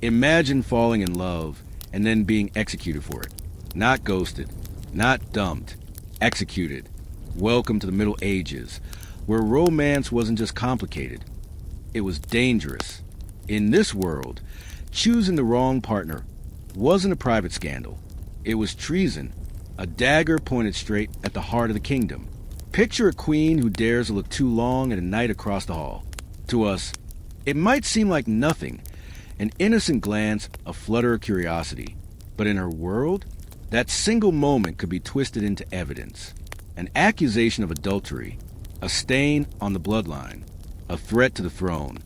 Imagine falling in love and then being executed for it. Not ghosted, not dumped, executed. Welcome to the Middle Ages, where romance wasn't just complicated, it was dangerous. In this world, choosing the wrong partner wasn't a private scandal. It was treason, a dagger pointed straight at the heart of the kingdom. Picture a queen who dares to look too long at a knight across the hall. To us, it might seem like nothing, an innocent glance, a flutter of curiosity. But in her world, that single moment could be twisted into evidence. An accusation of adultery, a stain on the bloodline, a threat to the throne.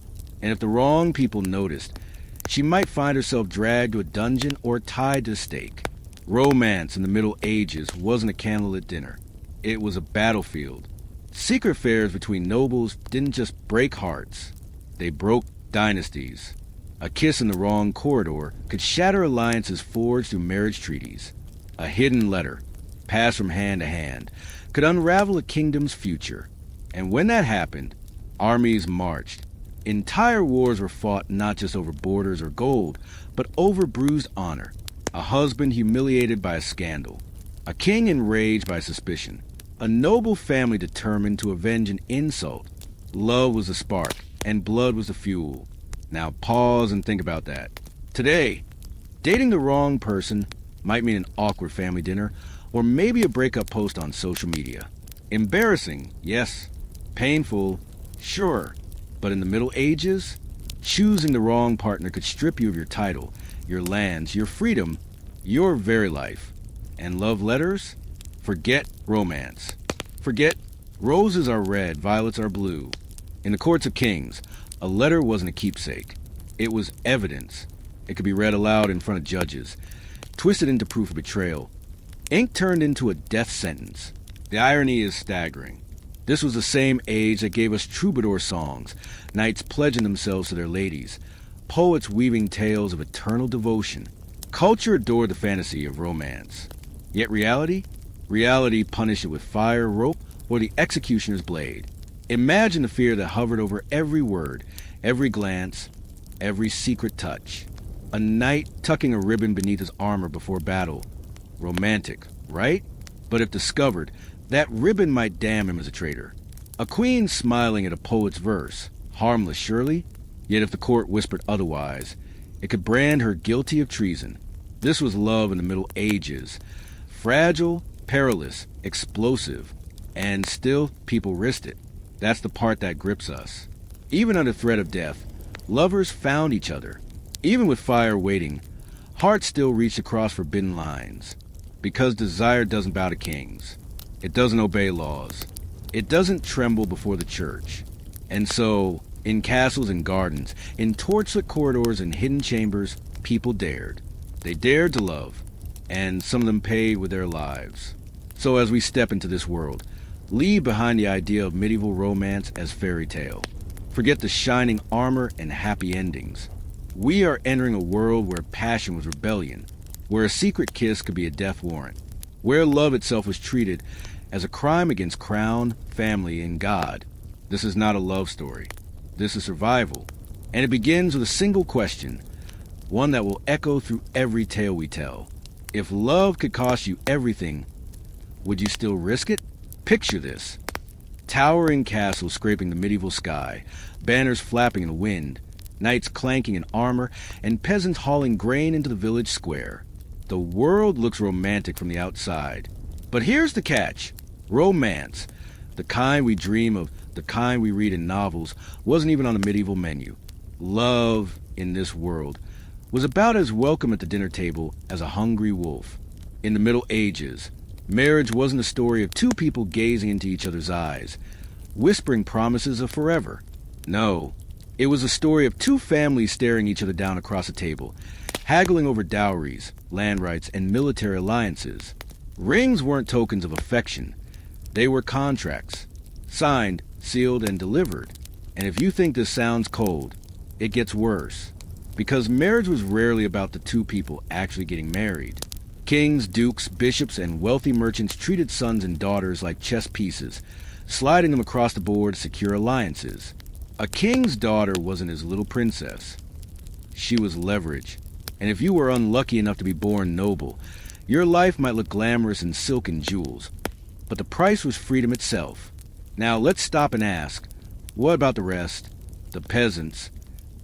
And if the wrong people noticed, she might find herself dragged to a dungeon or tied to a stake. Romance in the Middle Ages wasn't a candlelit dinner. It was a battlefield. Secret affairs between nobles didn't just break hearts. They broke dynasties. A kiss in the wrong corridor could shatter alliances forged through marriage treaties. A hidden letter, passed from hand to hand, could unravel a kingdom's future. And when that happened, armies marched. Entire wars were fought not just over borders or gold, but over bruised honor. A husband humiliated by a scandal. A king enraged by suspicion. A noble family determined to avenge an insult. Love was the spark, and blood was the fuel. Now pause and think about that. Today, dating the wrong person might mean an awkward family dinner, or maybe a breakup post on social media. Embarrassing, yes. Painful, sure. But in the Middle Ages, choosing the wrong partner could strip you of your title, your lands, your freedom, your very life. And love letters? Forget romance. Forget roses are red, violets are blue. In the courts of kings, a letter wasn't a keepsake. It was evidence. It could be read aloud in front of judges, twisted into proof of betrayal. Ink turned into a death sentence. The irony is staggering. This was the same age that gave us troubadour songs, knights pledging themselves to their ladies, poets weaving tales of eternal devotion. Culture adored the fantasy of romance. Yet reality? Reality punished it with fire, rope, or the executioner's blade. Imagine the fear that hovered over every word, every glance, every secret touch. A knight tucking a ribbon beneath his armor before battle. Romantic, right? But if discovered, that ribbon might damn him as a traitor. A queen smiling at a poet's verse. Harmless, surely? Yet if the court whispered otherwise, it could brand her guilty of treason. This was love in the Middle Ages. Fragile, perilous, explosive. And still, people risked it. That's the part that grips us. Even under threat of death, lovers found each other. Even with fire waiting, hearts still reached across forbidden lines. Because desire doesn't bow to kings. It doesn't obey laws. It doesn't tremble before the church. And so, in castles and gardens, in torchlit corridors and hidden chambers, people dared. They dared to love, and some of them paid with their lives. So as we step into this world, leave behind the idea of medieval romance as fairy tale. Forget the shining armor and happy endings. We are entering a world where passion was rebellion, where a secret kiss could be a death warrant, where love itself was treated as a crime against crown, family, and God. This is not a love story. This is survival. And it begins with a single question, one that will echo through every tale we tell. If love could cost you everything, would you still risk it? Picture this. Towering castles scraping the medieval sky, banners flapping in the wind, knights clanking in armor, and peasants hauling grain into the village square. The world looks romantic from the outside. But here's the catch. Romance, the kind we dream of, the kind we read in novels, wasn't even on the medieval menu. Love, in this world, was about as welcome at the dinner table as a hungry wolf. In the Middle Ages, marriage wasn't a story of two people gazing into each other's eyes, whispering promises of forever. No, it was a story of two families staring each other down across a table, haggling over dowries, land rights, and military alliances. Rings weren't tokens of affection. They were contracts, signed, sealed, and delivered. And if you think this sounds cold, it gets worse. Because marriage was rarely about the two people actually getting married. Kings, dukes, bishops, and wealthy merchants treated sons and daughters like chess pieces, sliding them across the board to secure alliances. A king's daughter wasn't his little princess. she was leverage. And if you were unlucky enough to be born noble, your life might look glamorous in silk and jewels. But the price was freedom itself. Now let's stop and ask, what about the rest? The peasants,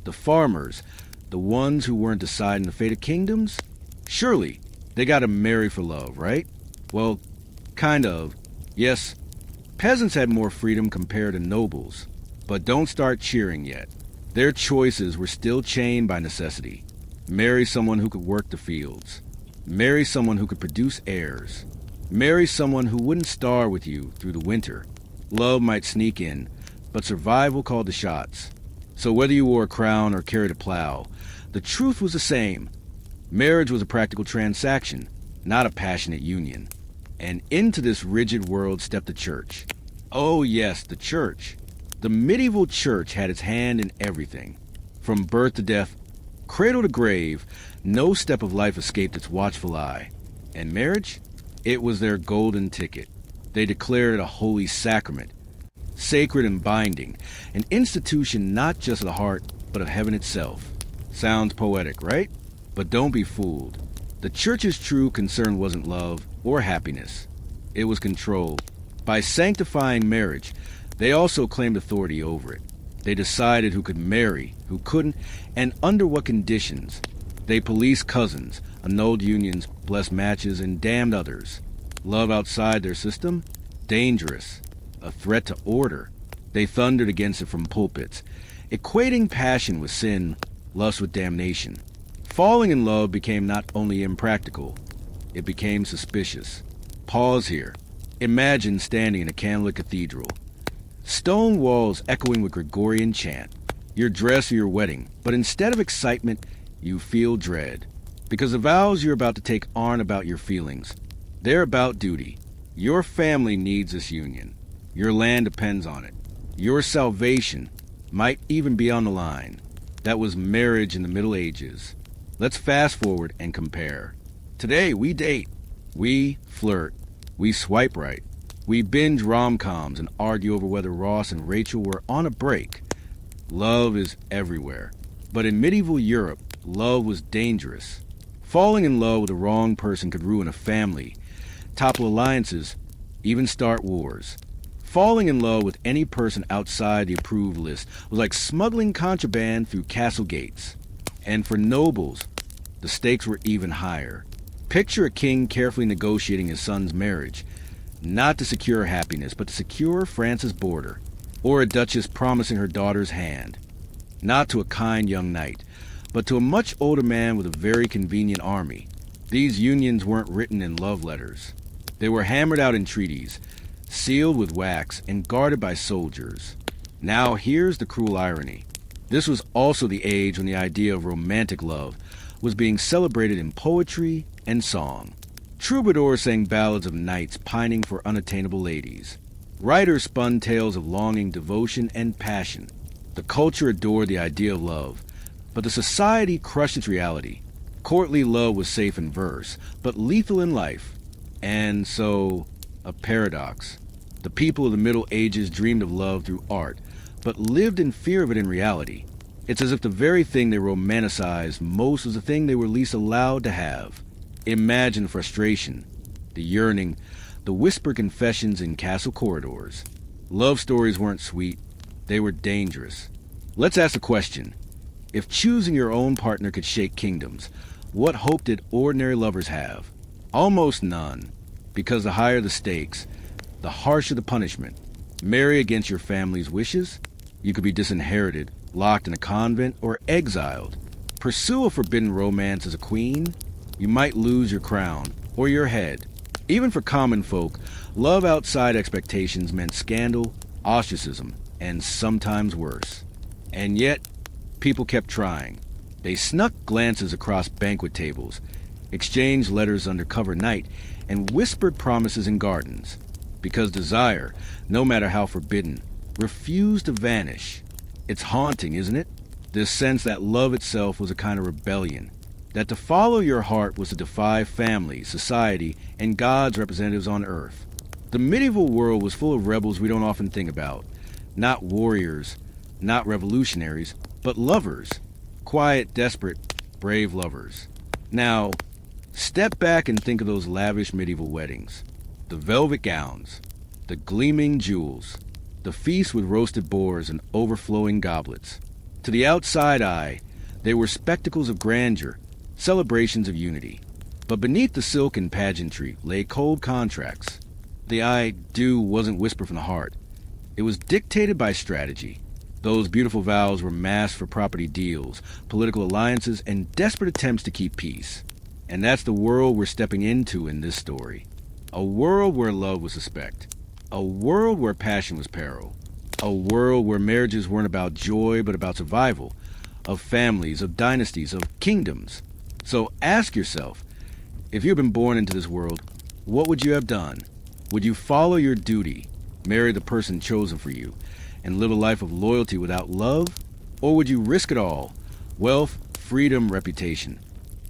the farmers, the ones who weren't deciding the fate of kingdoms? Surely, they gotta marry for love, right? Well, kind of. Yes, peasants had more freedom compared to nobles. But don't start cheering yet. Their choices were still chained by necessity. Marry someone who could work the fields. Marry someone who could produce heirs. Marry someone who wouldn't starve with you through the winter. Love might sneak in, but survival called the shots. So whether you wore a crown or carried a plow, the truth was the same. Marriage was a practical transaction, not a passionate union. And into this rigid world stepped the church. Oh yes, the church. The medieval church had its hand in everything. From birth to death, cradle to grave, no step of life escaped its watchful eye. And marriage? It was their golden ticket. They declared it a holy sacrament, sacred and binding, an institution not just of the heart, but of heaven itself. Sounds poetic, right? But don't be fooled. The church's true concern wasn't love or happiness. It was control. By sanctifying marriage, they also claimed authority over it. They decided who could marry, who couldn't, and under what conditions. They policed cousins, annulled unions, blessed matches, and damned others. Love outside their system? Dangerous. A threat to order. They thundered against it from pulpits, equating passion with sin, lust with damnation. Falling in love became not only impractical, it became suspicious. Pause here. Imagine standing in a candlelit cathedral. Stone walls echoing with Gregorian chant. Your dress for your wedding, but instead of excitement, you feel dread. Because the vows you're about to take aren't about your feelings. They're about duty. Your family needs this union. Your land depends on it. Your salvation might even be on the line. That was marriage in the Middle Ages. Let's fast forward and compare. Today, we date. We flirt. We swipe right. We binge rom-coms and argue over whether Ross and Rachel were on a break. Love is everywhere. But in medieval Europe, love was dangerous. Falling in love with the wrong person could ruin a family, topple alliances, even start wars. Falling in love with any person outside the approved list was like smuggling contraband through castle gates. And for nobles, the stakes were even higher. Picture a king carefully negotiating his son's marriage, not to secure happiness, but to secure France's border, or a duchess promising her daughter's hand, not to a kind young knight, but to a much older man with a very convenient army. These unions weren't written in love letters. They were hammered out in treaties, sealed with wax and guarded by soldiers. Now here's the cruel irony. This was also the age when the idea of romantic love was being celebrated in poetry and song. Troubadours sang ballads of knights pining for unattainable ladies. Writers spun tales of longing, devotion, and passion. The culture adored the idea of love, but the society crushed its reality. Courtly love was safe in verse, but lethal in life. And so, a paradox. The people of the Middle Ages dreamed of love through art, but lived in fear of it in reality. It's as if the very thing they romanticized most was the thing they were least allowed to have. Imagine the frustration, the yearning, the whispered confessions in castle corridors. Love stories weren't sweet, they were dangerous. Let's ask the question. If choosing your own partner could shake kingdoms, what hope did ordinary lovers have? Almost none, because the higher the stakes, the harsher the punishment. Marry against your family's wishes? You could be disinherited, locked in a convent, or exiled. Pursue a forbidden romance as a queen? You might lose your crown, or your head. Even for common folk, love outside expectations meant scandal, ostracism, and sometimes worse. And yet, people kept trying. They snuck glances across banquet tables, exchanged letters under cover night, and whispered promises in gardens. Because desire, no matter how forbidden, refused to vanish. It's haunting, isn't it? This sense that love itself was a kind of rebellion. That to follow your heart was to defy family, society, and God's representatives on earth. The medieval world was full of rebels we don't often think about. Not warriors, not revolutionaries, but lovers. Quiet, desperate, brave lovers. Now, step back and think of those lavish medieval weddings. The velvet gowns, the gleaming jewels, the feast with roasted boars and overflowing goblets. To the outside eye, they were spectacles of grandeur, celebrations of unity. But beneath the silk and pageantry lay cold contracts. The I do wasn't whispered from the heart. It was dictated by strategy. Those beautiful vows were masked for property deals, political alliances, and desperate attempts to keep peace. And that's the world we're stepping into in this story. A world where love was suspect. A world where passion was peril. A world where marriages weren't about joy but about survival. Of families, of dynasties, of kingdoms. So ask yourself, if you had been born into this world, what would you have done? Would you follow your duty, marry the person chosen for you, and live a life of loyalty without love? Or would you risk it all, wealth, freedom, reputation,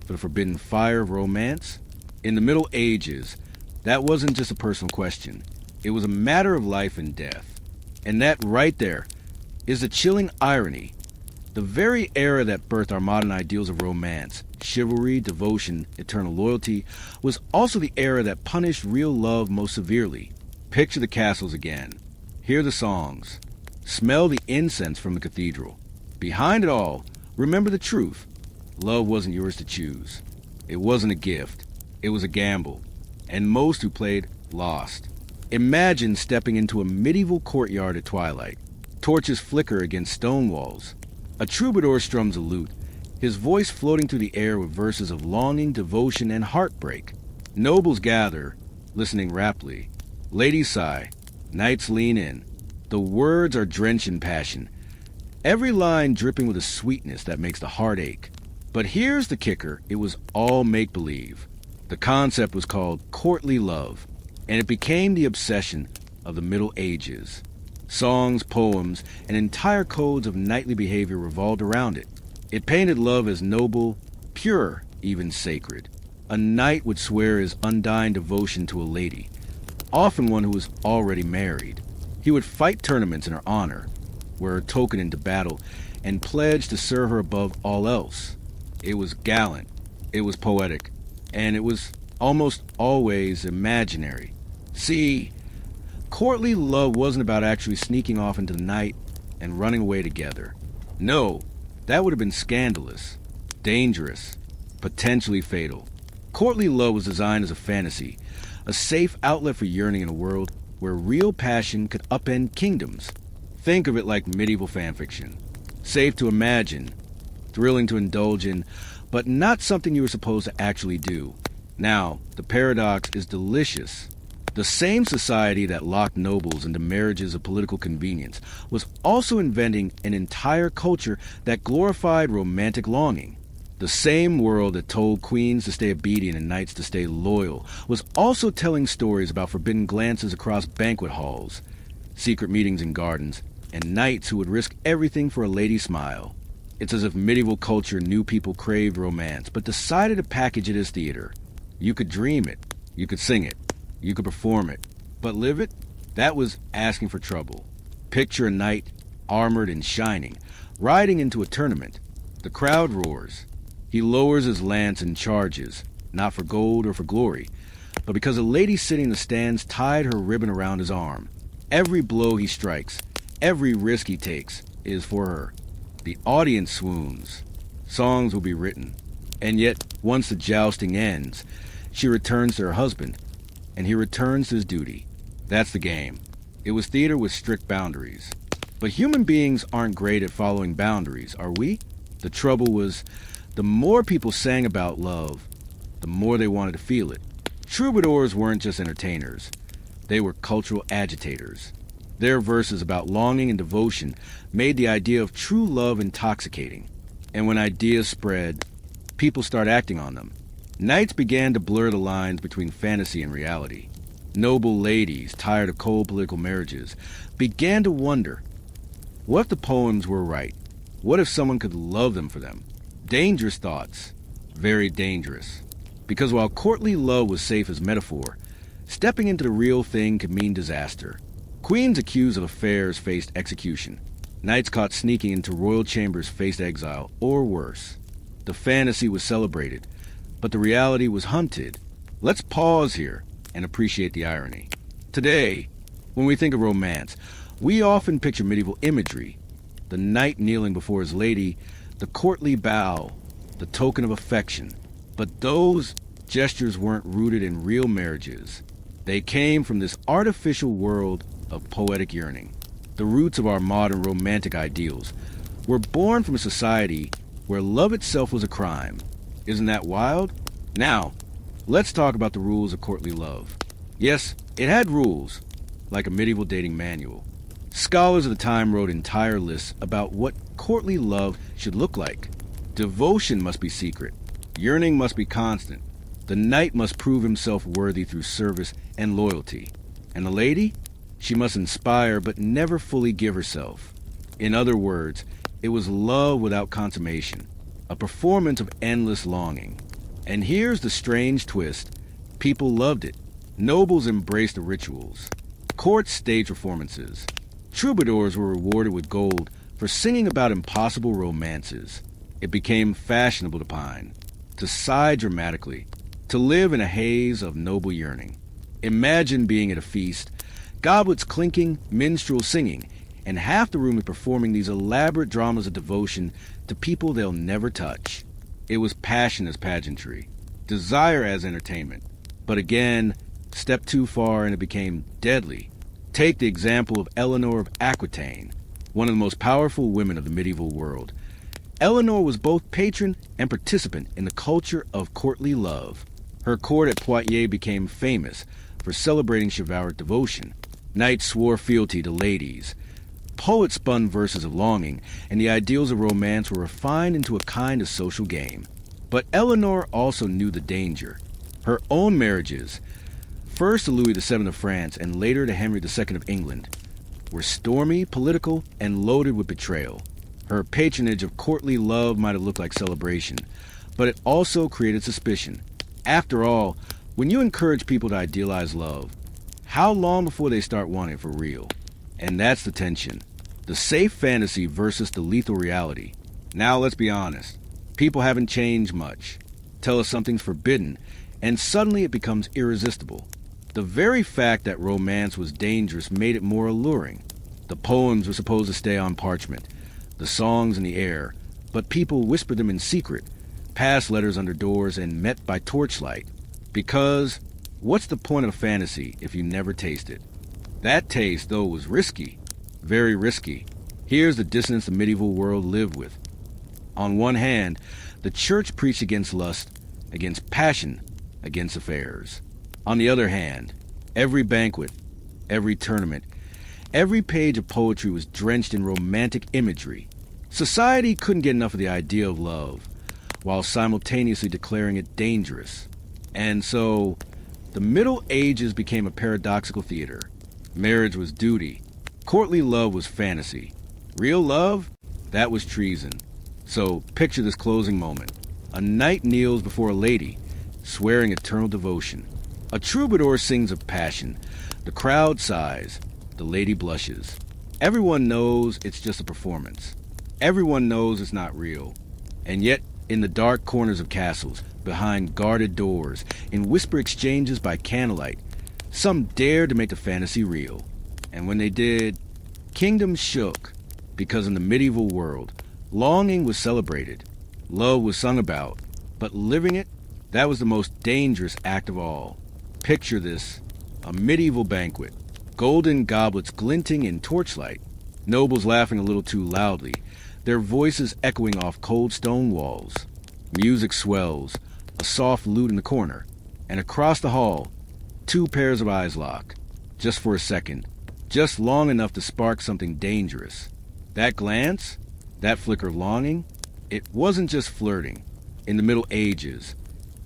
for the forbidden fire of romance? In the Middle Ages, that wasn't just a personal question. It was a matter of life and death. And that right there is the chilling irony. The very era that birthed our modern ideals of romance, chivalry, devotion, eternal loyalty, was also the era that punished real love most severely. Picture the castles again. Hear the songs. Smell the incense from the cathedral. Behind it all, remember the truth. Love wasn't yours to choose. It wasn't a gift. It was a gamble. And most who played lost. Imagine stepping into a medieval courtyard at twilight. Torches flicker against stone walls. A troubadour strums a lute, his voice floating through the air with verses of longing, devotion, and heartbreak. Nobles gather, listening raptly. Ladies sigh. Knights lean in. The words are drenched in passion. Every line dripping with a sweetness that makes the heart ache. But here's the kicker. It was all make-believe. The concept was called courtly love, and it became the obsession of the Middle Ages. Songs, poems, and entire codes of knightly behavior revolved around it. It painted love as noble, pure, even sacred. A knight would swear his undying devotion to a lady, often one who was already married. He would fight tournaments in her honor, wear her token into battle, and pledge to serve her above all else. It was gallant, it was poetic, and it was almost always imaginary. See, courtly love wasn't about actually sneaking off into the night and running away together. No, that would have been scandalous, dangerous, potentially fatal. Courtly love was designed as a fantasy, a safe outlet for yearning in a world where real passion could upend kingdoms. Think of it like medieval fanfiction. Safe to imagine, thrilling to indulge in, but not something you were supposed to actually do. Now, the paradox is delicious. The same society that locked nobles into marriages of political convenience was also inventing an entire culture that glorified romantic longing. The same world that told queens to stay obedient and knights to stay loyal was also telling stories about forbidden glances across banquet halls, secret meetings in gardens, and knights who would risk everything for a lady's smile. It's as if medieval culture knew people craved romance, but decided to package it as theater. You could dream it, you could sing it, you could perform it, but live it? That was asking for trouble. Picture a knight, armored and shining, riding into a tournament. The crowd roars. He lowers his lance and charges, not for gold or for glory, but because a lady sitting in the stands tied her ribbon around his arm. Every blow he strikes, every risk he takes, is for her. The audience swoons. Songs will be written. And yet, once the jousting ends, she returns to her husband, and he returns to his duty. That's the game. It was theater with strict boundaries. But human beings aren't great at following boundaries, are we? The trouble was, the more people sang about love, the more they wanted to feel it. Troubadours weren't just entertainers. They were cultural agitators. Their verses about longing and devotion made the idea of true love intoxicating. And when ideas spread, people start acting on them. Knights began to blur the lines between fantasy and reality. Noble ladies, tired of cold political marriages, began to wonder, what if the poems were right? What if someone could love them for them? Dangerous thoughts. Very dangerous. Because while courtly love was safe as metaphor, stepping into the real thing could mean disaster. Queens accused of affairs faced execution. Knights caught sneaking into royal chambers faced exile, or worse. The fantasy was celebrated, but the reality was hunted. Let's pause here and appreciate the irony. Today, when we think of romance, we often picture medieval imagery. The knight kneeling before his lady, the courtly bow, the token of affection. But those gestures weren't rooted in real marriages. They came from this artificial world of poetic yearning. The roots of our modern romantic ideals were born from a society where love itself was a crime. Isn't that wild? Now, let's talk about the rules of courtly love. Yes, it had rules, like a medieval dating manual. Scholars of the time wrote entire lists about what courtly love should look like. Devotion must be secret. Yearning must be constant. The knight must prove himself worthy through service and loyalty. And the lady? She must inspire but never fully give herself. In other words, it was love without consummation, a performance of endless longing. And here's the strange twist. People loved it. Nobles embraced the rituals. Courts staged performances. Troubadours were rewarded with gold for singing about impossible romances. It became fashionable to pine, to sigh dramatically, to live in a haze of noble yearning. Imagine being at a feast, goblets clinking, minstrels singing, and half the room is performing these elaborate dramas of devotion to people they'll never touch. It was passion as pageantry, desire as entertainment. But again, step too far and it became deadly. Take the example of Eleanor of Aquitaine, one of the most powerful women of the medieval world. Eleanor was both patron and participant in the culture of courtly love. Her court at Poitiers became famous for celebrating chivalric devotion. Knights swore fealty to ladies. Poets spun verses of longing, and the ideals of romance were refined into a kind of social game. But Eleanor also knew the danger. Her own marriages, first to Louis VII of France and later to Henry II of England, were stormy, political, and loaded with betrayal. Her patronage of courtly love might have looked like celebration, but it also created suspicion. After all, when you encourage people to idealize love, how long before they start wanting it for real? And that's the tension. The safe fantasy versus the lethal reality. Now let's be honest. People haven't changed much. Tell us something's forbidden, and suddenly it becomes irresistible. The very fact that romance was dangerous made it more alluring. The poems were supposed to stay on parchment, the songs in the air, but people whispered them in secret, passed letters under doors, and met by torchlight. Because what's the point of fantasy if you never taste it? That taste, though, was risky. Very risky. Here's the dissonance the medieval world lived with. On one hand, the church preached against lust, against passion, against affairs. On the other hand, every banquet, every tournament, every page of poetry was drenched in romantic imagery. Society couldn't get enough of the idea of love, while simultaneously declaring it dangerous. And so, the Middle Ages became a paradoxical theater. Marriage was duty. Courtly love was fantasy. Real love? That was treason. So, picture this closing moment. A knight kneels before a lady, swearing eternal devotion. A troubadour sings of passion. The crowd sighs. The lady blushes. Everyone knows it's just a performance. Everyone knows it's not real. And yet, in the dark corners of castles, behind guarded doors, in whisper exchanges by candlelight, some dared to make the fantasy real. And when they did, kingdoms shook. Because in the medieval world, longing was celebrated. Love was sung about. But living it, that was the most dangerous act of all. Picture this, a medieval banquet. Golden goblets glinting in torchlight. Nobles laughing a little too loudly, their voices echoing off cold stone walls. Music swells, a soft lute in the corner. And across the hall, two pairs of eyes lock. Just for a second. Just long enough to spark something dangerous. That glance, that flicker of longing, it wasn't just flirting. In the Middle Ages,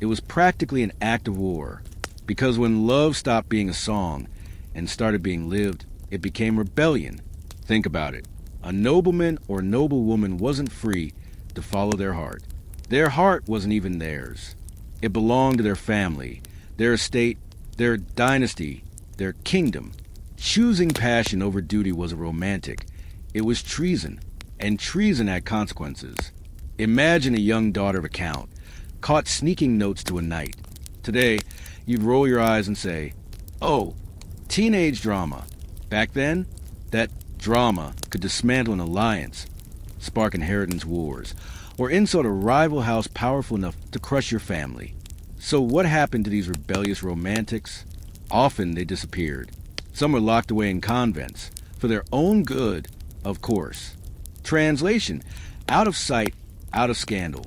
it was practically an act of war. Because when love stopped being a song and started being lived, it became rebellion. Think about it. A nobleman or noblewoman wasn't free to follow their heart. Their heart wasn't even theirs. It belonged to their family, their estate, their dynasty, their kingdom. Choosing passion over duty was a romantic, It was treason, and treason had consequences. Imagine a young daughter of a count, caught sneaking notes to a knight. Today, you'd roll your eyes and say, oh, teenage drama. Back then, that drama could dismantle an alliance, spark inheritance wars, or insult a rival house powerful enough to crush your family. So what happened to these rebellious romantics? Often they disappeared. Some were locked away in convents, for their own good, of course. Translation: out of sight, out of scandal.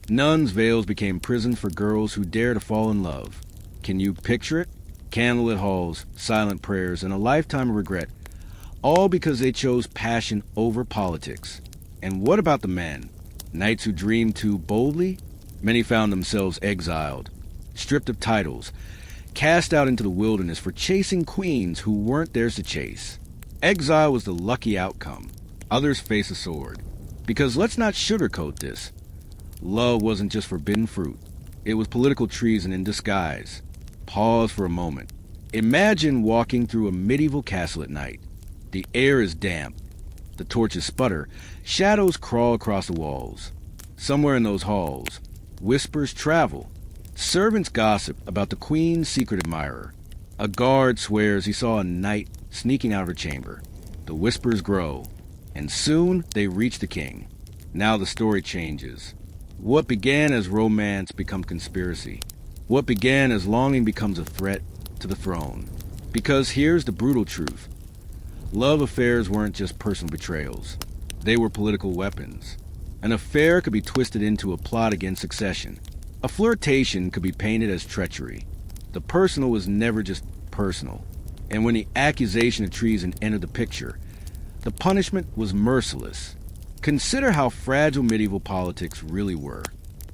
Nuns' veils became prison for girls who dare to fall in love. Can you picture it? Candlelit halls, silent prayers, and a lifetime of regret, all because they chose passion over politics. And what about the men? Knights who dreamed too boldly? Many found themselves exiled, stripped of titles, cast out into the wilderness for chasing queens who weren't theirs to chase. Exile was the lucky outcome. Others face a sword. Because let's not sugarcoat this. Love wasn't just forbidden fruit. It was political treason in disguise. Pause for a moment. Imagine walking through a medieval castle at night. The air is damp. The torches sputter. Shadows crawl across the walls. Somewhere in those halls, whispers travel. Servants gossip about the queen's secret admirer. A guard swears he saw a knight sneaking out of her chamber. The whispers grow, and soon they reach the king. Now the story changes. What began as romance becomes conspiracy. What began as longing becomes a threat to the throne. Because here's the brutal truth. Love affairs weren't just personal betrayals. They were political weapons. An affair could be twisted into a plot against succession. A flirtation could be painted as treachery. The personal was never just personal. And when the accusation of treason entered the picture, the punishment was merciless. Consider how fragile medieval politics really were.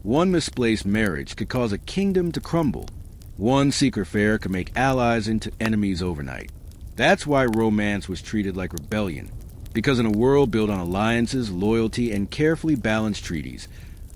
One misplaced marriage could cause a kingdom to crumble. One secret affair could make allies into enemies overnight. That's why romance was treated like rebellion. Because in a world built on alliances, loyalty, and carefully balanced treaties,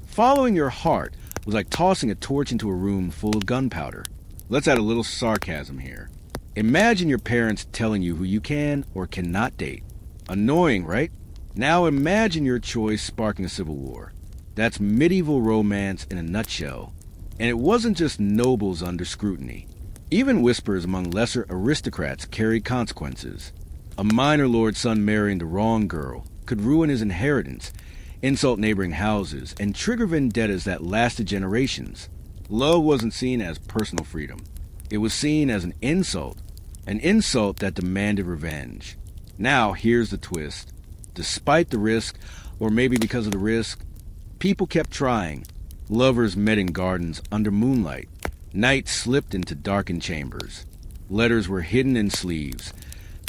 following your heart was like tossing a torch into a room full of gunpowder. Let's add a little sarcasm here. Imagine your parents telling you who you can or cannot date. Annoying, right? Now imagine your choice sparking a civil war. That's medieval romance in a nutshell. And it wasn't just nobles under scrutiny. Even whispers among lesser aristocrats carried consequences. A minor lord's son marrying the wrong girl could ruin his inheritance, insult neighboring houses, and trigger vendettas that lasted generations. Love wasn't seen as personal freedom. It was seen as an insult that demanded revenge. Now, here's the twist. Despite the risk, or maybe because of the risk, people kept trying. Lovers met in gardens under moonlight. Knights slipped into darkened chambers. Letters were hidden in sleeves,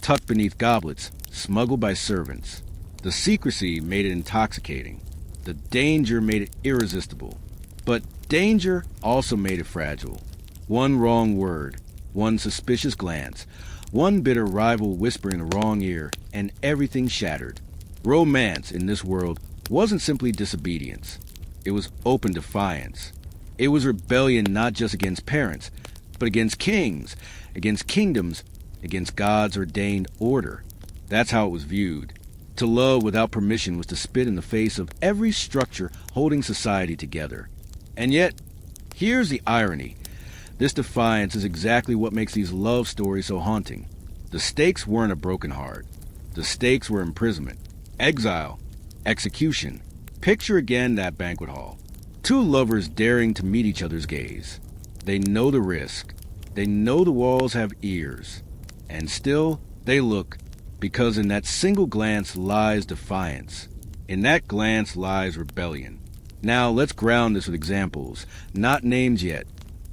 tucked beneath goblets, smuggled by servants. The secrecy made it intoxicating. The danger made it irresistible. But danger also made it fragile. One wrong word, one suspicious glance, one bitter rival whisper in the wrong ear, and everything shattered. Romance in this world wasn't simply disobedience. It was open defiance. It was rebellion not just against parents, but against kings, against kingdoms, against God's ordained order. That's how it was viewed. To love without permission was to spit in the face of every structure holding society together. And yet, here's the irony. This defiance is exactly what makes these love stories so haunting. The stakes weren't a broken heart. The stakes were imprisonment, exile, execution. Picture again that banquet hall. Two lovers daring to meet each other's gaze. They know the risk. They know the walls have ears. And still, they look, because in that single glance lies defiance. In that glance lies rebellion. Now, let's ground this with examples. Not names yet,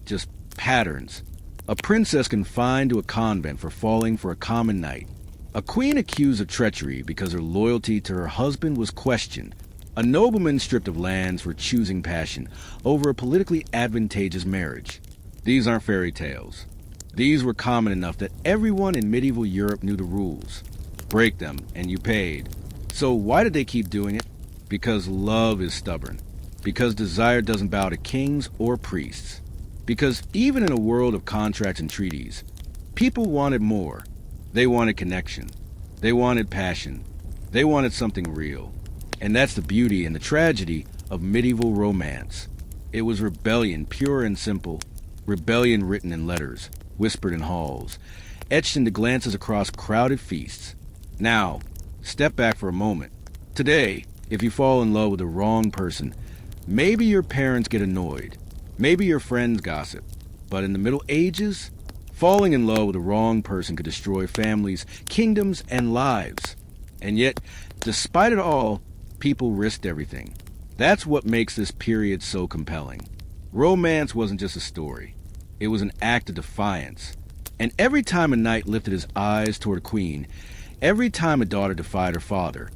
just patterns. A princess confined to a convent for falling for a common knight. A queen accused of treachery because her loyalty to her husband was questioned. A nobleman stripped of lands for choosing passion over a politically advantageous marriage. These aren't fairy tales. These were common enough that everyone in medieval Europe knew the rules. Break them, and you paid. So why did they keep doing it? Because love is stubborn. Because desire doesn't bow to kings or priests. Because even in a world of contracts and treaties, people wanted more. They wanted connection. They wanted passion. They wanted something real. And that's the beauty and the tragedy of medieval romance. It was rebellion, pure and simple. Rebellion written in letters, whispered in halls, etched into glances across crowded feasts. Now, step back for a moment. Today, if you fall in love with the wrong person, maybe your parents get annoyed. Maybe your friends gossip. But in the Middle Ages, falling in love with the wrong person could destroy families, kingdoms, and lives. And yet, despite it all, people risked everything. That's what makes this period so compelling. Romance wasn't just a story. It was an act of defiance. And every time a knight lifted his eyes toward a queen, every time a daughter defied her father,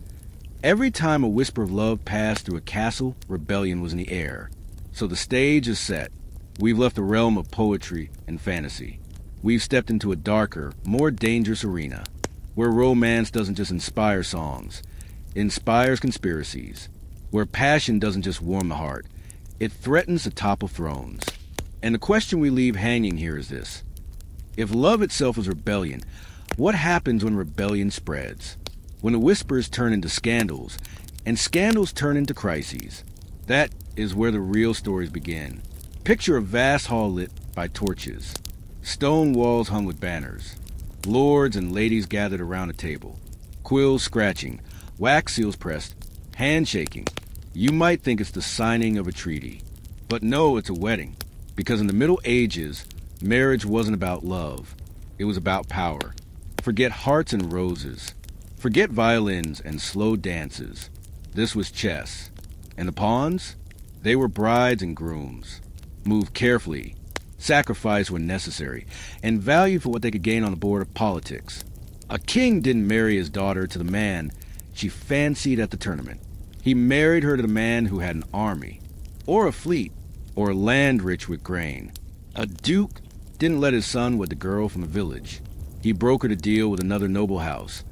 every time a whisper of love passed through a castle, rebellion was in the air. So the stage is set. We've left the realm of poetry and fantasy. We've stepped into a darker, more dangerous arena, where romance doesn't just inspire songs, it inspires conspiracies, where passion doesn't just warm the heart, it threatens to topple thrones. And the question we leave hanging here is this. If love itself is rebellion, what happens when rebellion spreads? When the whispers turn into scandals, and scandals turn into crises? That is where the real stories begin. Picture a vast hall lit by torches, stone walls hung with banners, lords and ladies gathered around a table, quills scratching, wax seals pressed, handshaking. You might think it's the signing of a treaty. But no, it's a wedding. Because in the Middle Ages, marriage wasn't about love. It was about power. Forget hearts and roses. Forget violins and slow dances. This was chess. And the pawns? They were brides and grooms. Move carefully, sacrifice when necessary, and value for what they could gain on the board of politics. A king didn't marry his daughter to the man she fancied at the tournament. He married her to the man who had an army, or a fleet, or land rich with grain. A duke didn't let his son wed the girl from the village. He brokered a deal with another noble house,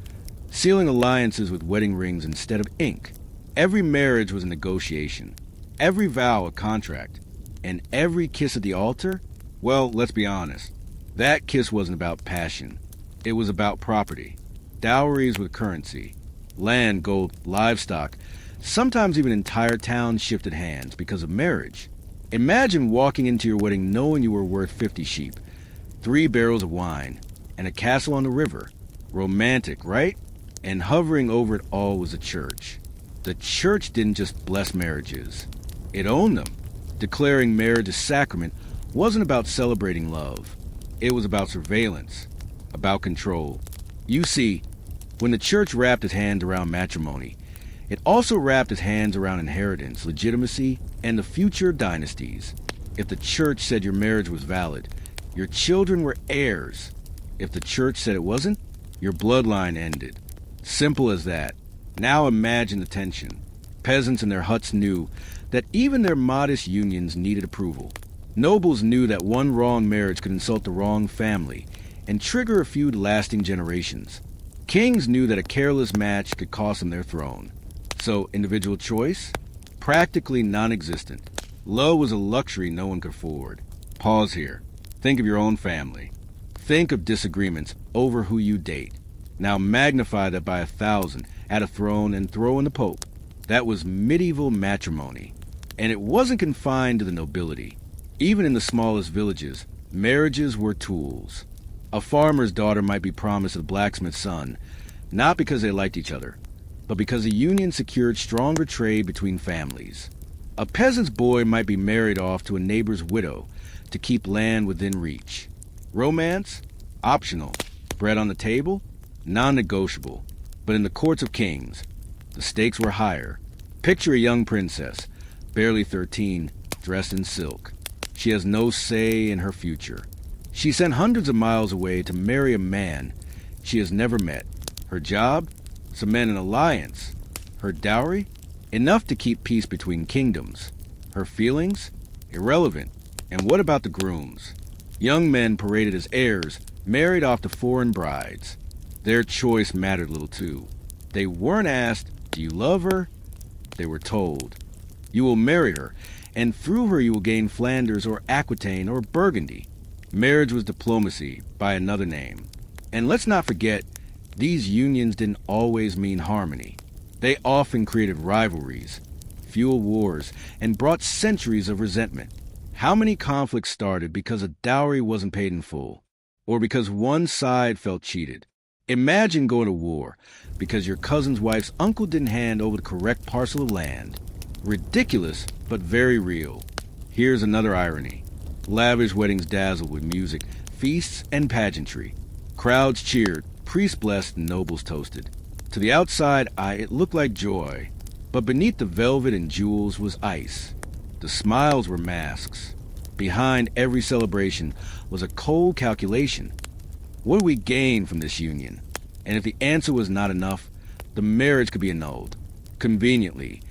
sealing alliances with wedding rings instead of ink. Every marriage was a negotiation, every vow a contract, and every kiss at the altar? Well, let's be honest. That kiss wasn't about passion. It was about property. Dowries with currency. Land, gold, livestock. Sometimes even entire towns shifted hands because of marriage. Imagine walking into your wedding knowing you were worth 50 sheep, 3 barrels of wine, and a castle on the river. Romantic, right? And hovering over it all was a church. The church didn't just bless marriages. It owned them. Declaring marriage a sacrament wasn't about celebrating love. It was about surveillance, about control. You see, when the church wrapped its hand around matrimony, it also wrapped its hands around inheritance, legitimacy, and the future of dynasties. If the church said your marriage was valid, your children were heirs. If the church said it wasn't, your bloodline ended. Simple as that. Now imagine the tension. Peasants in their huts knew that even their modest unions needed approval. Nobles knew that one wrong marriage could insult the wrong family and trigger a feud lasting generations. Kings knew that a careless match could cost them their throne. So individual choice? Practically non-existent. Love was a luxury no one could afford. Pause here. Think of your own family. Think of disagreements over who you date. Now magnify that by 1,000, add a throne, and throw in the Pope. That was medieval matrimony. And it wasn't confined to the nobility. Even in the smallest villages, marriages were tools. A farmer's daughter might be promised a blacksmith's son, not because they liked each other, but because a union secured stronger trade between families. A peasant's boy might be married off to a neighbor's widow to keep land within reach. Romance? Optional. Bread on the table? Non-negotiable. But in the courts of kings, the stakes were higher. Picture a young princess, barely 13, dressed in silk. She has no say in her future. She's sent hundreds of miles away to marry a man she has never met. Her job? Cement an alliance. Her dowry? Enough to keep peace between kingdoms. Her feelings? Irrelevant. And what about the grooms? Young men paraded as heirs, married off to foreign brides. Their choice mattered little too. They weren't asked, do you love her? They were told, you will marry her, and through her you will gain Flanders or Aquitaine or Burgundy. Marriage was diplomacy by another name. And let's not forget, these unions didn't always mean harmony. They often created rivalries, fueled wars, and brought centuries of resentment. How many conflicts started because a dowry wasn't paid in full, or because one side felt cheated? Imagine going to war because your cousin's wife's uncle didn't hand over the correct parcel of land. Ridiculous, but very real. Here's another irony. Lavish weddings dazzled with music, feasts, and pageantry. Crowds cheered, priests blessed, and nobles toasted. To the outside eye, it looked like joy, but beneath the velvet and jewels was ice. The smiles were masks. Behind every celebration was a cold calculation. What do we gain from this union? And if the answer was not enough, the marriage could be annulled. Conveniently,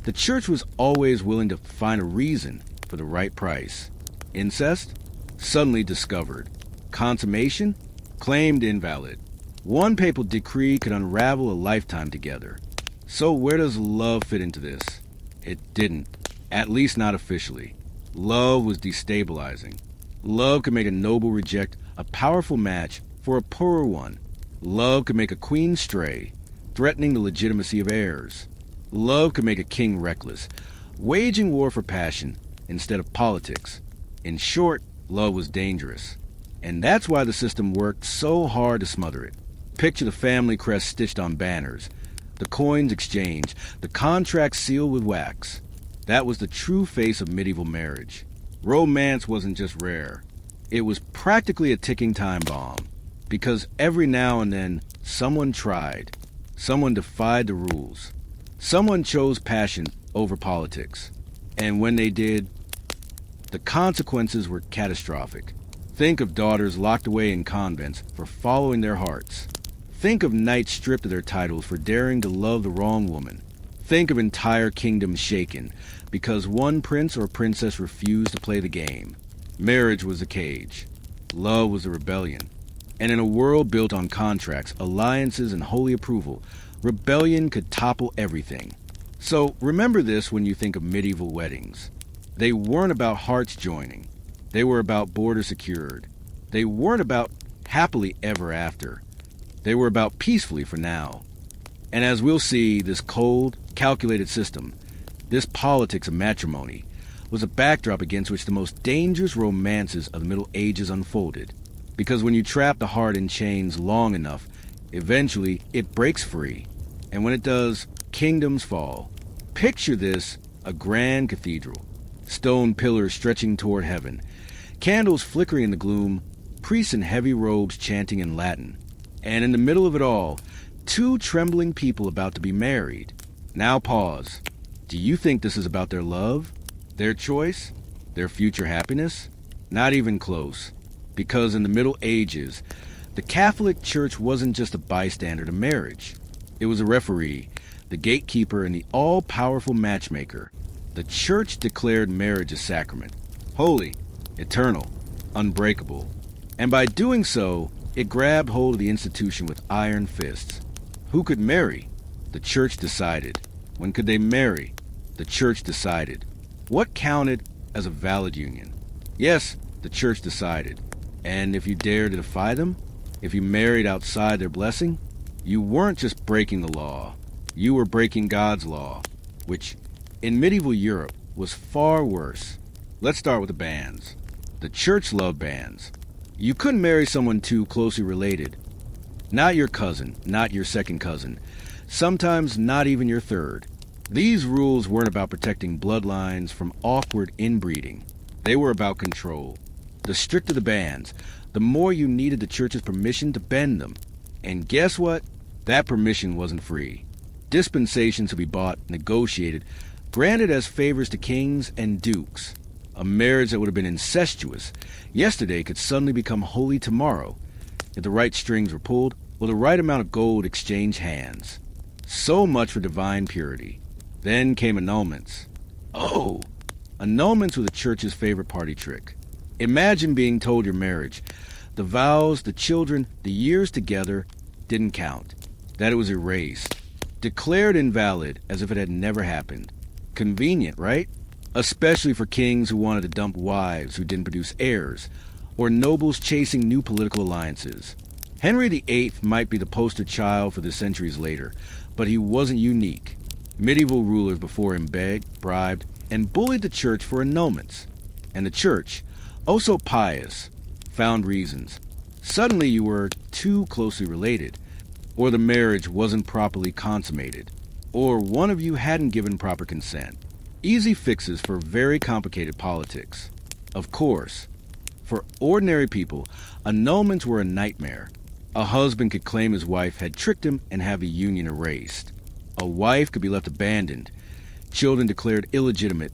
the church was always willing to find a reason for the right price. Incest? Suddenly discovered. Consummation? Claimed invalid. One papal decree could unravel a lifetime together. So where does love fit into this? It didn't. At least not officially. Love was destabilizing. Love could make a noble reject a powerful match for a poorer one. Love could make a queen stray, threatening the legitimacy of heirs. Love could make a king reckless, waging war for passion instead of politics. In short, love was dangerous. And that's why the system worked so hard to smother it. Picture the family crest stitched on banners, the coins exchanged, the contracts sealed with wax. That was the true face of medieval marriage. Romance wasn't just rare. It was practically a ticking time bomb. Because every now and then, someone tried. Someone defied the rules. Someone chose passion over politics. And when they did, the consequences were catastrophic. Think of daughters locked away in convents for following their hearts. Think of knights stripped of their titles for daring to love the wrong woman. Think of entire kingdoms shaken because one prince or princess refused to play the game. Marriage was a cage. Love was a rebellion. And in a world built on contracts, alliances, and holy approval, rebellion could topple everything. So remember this when you think of medieval weddings. They weren't about hearts joining. They were about borders secured. They weren't about happily ever after. They were about peacefully for now. And as we'll see, this cold, calculated system, this politics of matrimony, was a backdrop against which the most dangerous romances of the Middle Ages unfolded. Because when you trap the heart in chains long enough, eventually it breaks free. And when it does, kingdoms fall. Picture this, a grand cathedral. Stone pillars stretching toward heaven. Candles flickering in the gloom. Priests in heavy robes chanting in Latin. And in the middle of it all, two trembling people about to be married. Now pause. Do you think this is about their love? Their choice? Their future happiness? Not even close. Because in the Middle Ages, the Catholic Church wasn't just a bystander to marriage. It was a referee, the gatekeeper, and the all-powerful matchmaker. The Church declared marriage a sacrament, holy, eternal, unbreakable. And by doing so, it grabbed hold of the institution with iron fists. Who could marry? The Church decided. When could they marry? The Church decided. What counted as a valid union? Yes, the Church decided. And if you dared to defy them, if you married outside their blessing, you weren't just breaking the law. You were breaking God's law, which, in medieval Europe, was far worse. Let's start with the banns. The Church loved banns. You couldn't marry someone too closely related. Not your cousin, not your second cousin, sometimes not even your third. These rules weren't about protecting bloodlines from awkward inbreeding. They were about control. The stricter the bans, the more you needed the Church's permission to bend them. And guess what? That permission wasn't free. Dispensations to be bought, negotiated, granted as favors to kings and dukes. A marriage that would have been incestuous yesterday could suddenly become holy tomorrow if the right strings were pulled or the right amount of gold exchanged hands. So much for divine purity. Then came annulments. Oh! Annulments were the Church's favorite party trick. Imagine being told your marriage, the vows, the children, the years together didn't count, that it was erased, declared invalid as if it had never happened. Convenient, right? Especially for kings who wanted to dump wives who didn't produce heirs, or nobles chasing new political alliances. Henry VIII might be the poster child for the centuries later, but he wasn't unique. Medieval rulers before him begged, bribed, and bullied the church for annulments. And the church, oh so pious, found reasons. Suddenly you were too closely related, or the marriage wasn't properly consummated, or one of you hadn't given proper consent. Easy fixes for very complicated politics. Of course, for ordinary people, annulments were a nightmare. A husband could claim his wife had tricked him and have the union erased. A wife could be left abandoned, children declared illegitimate,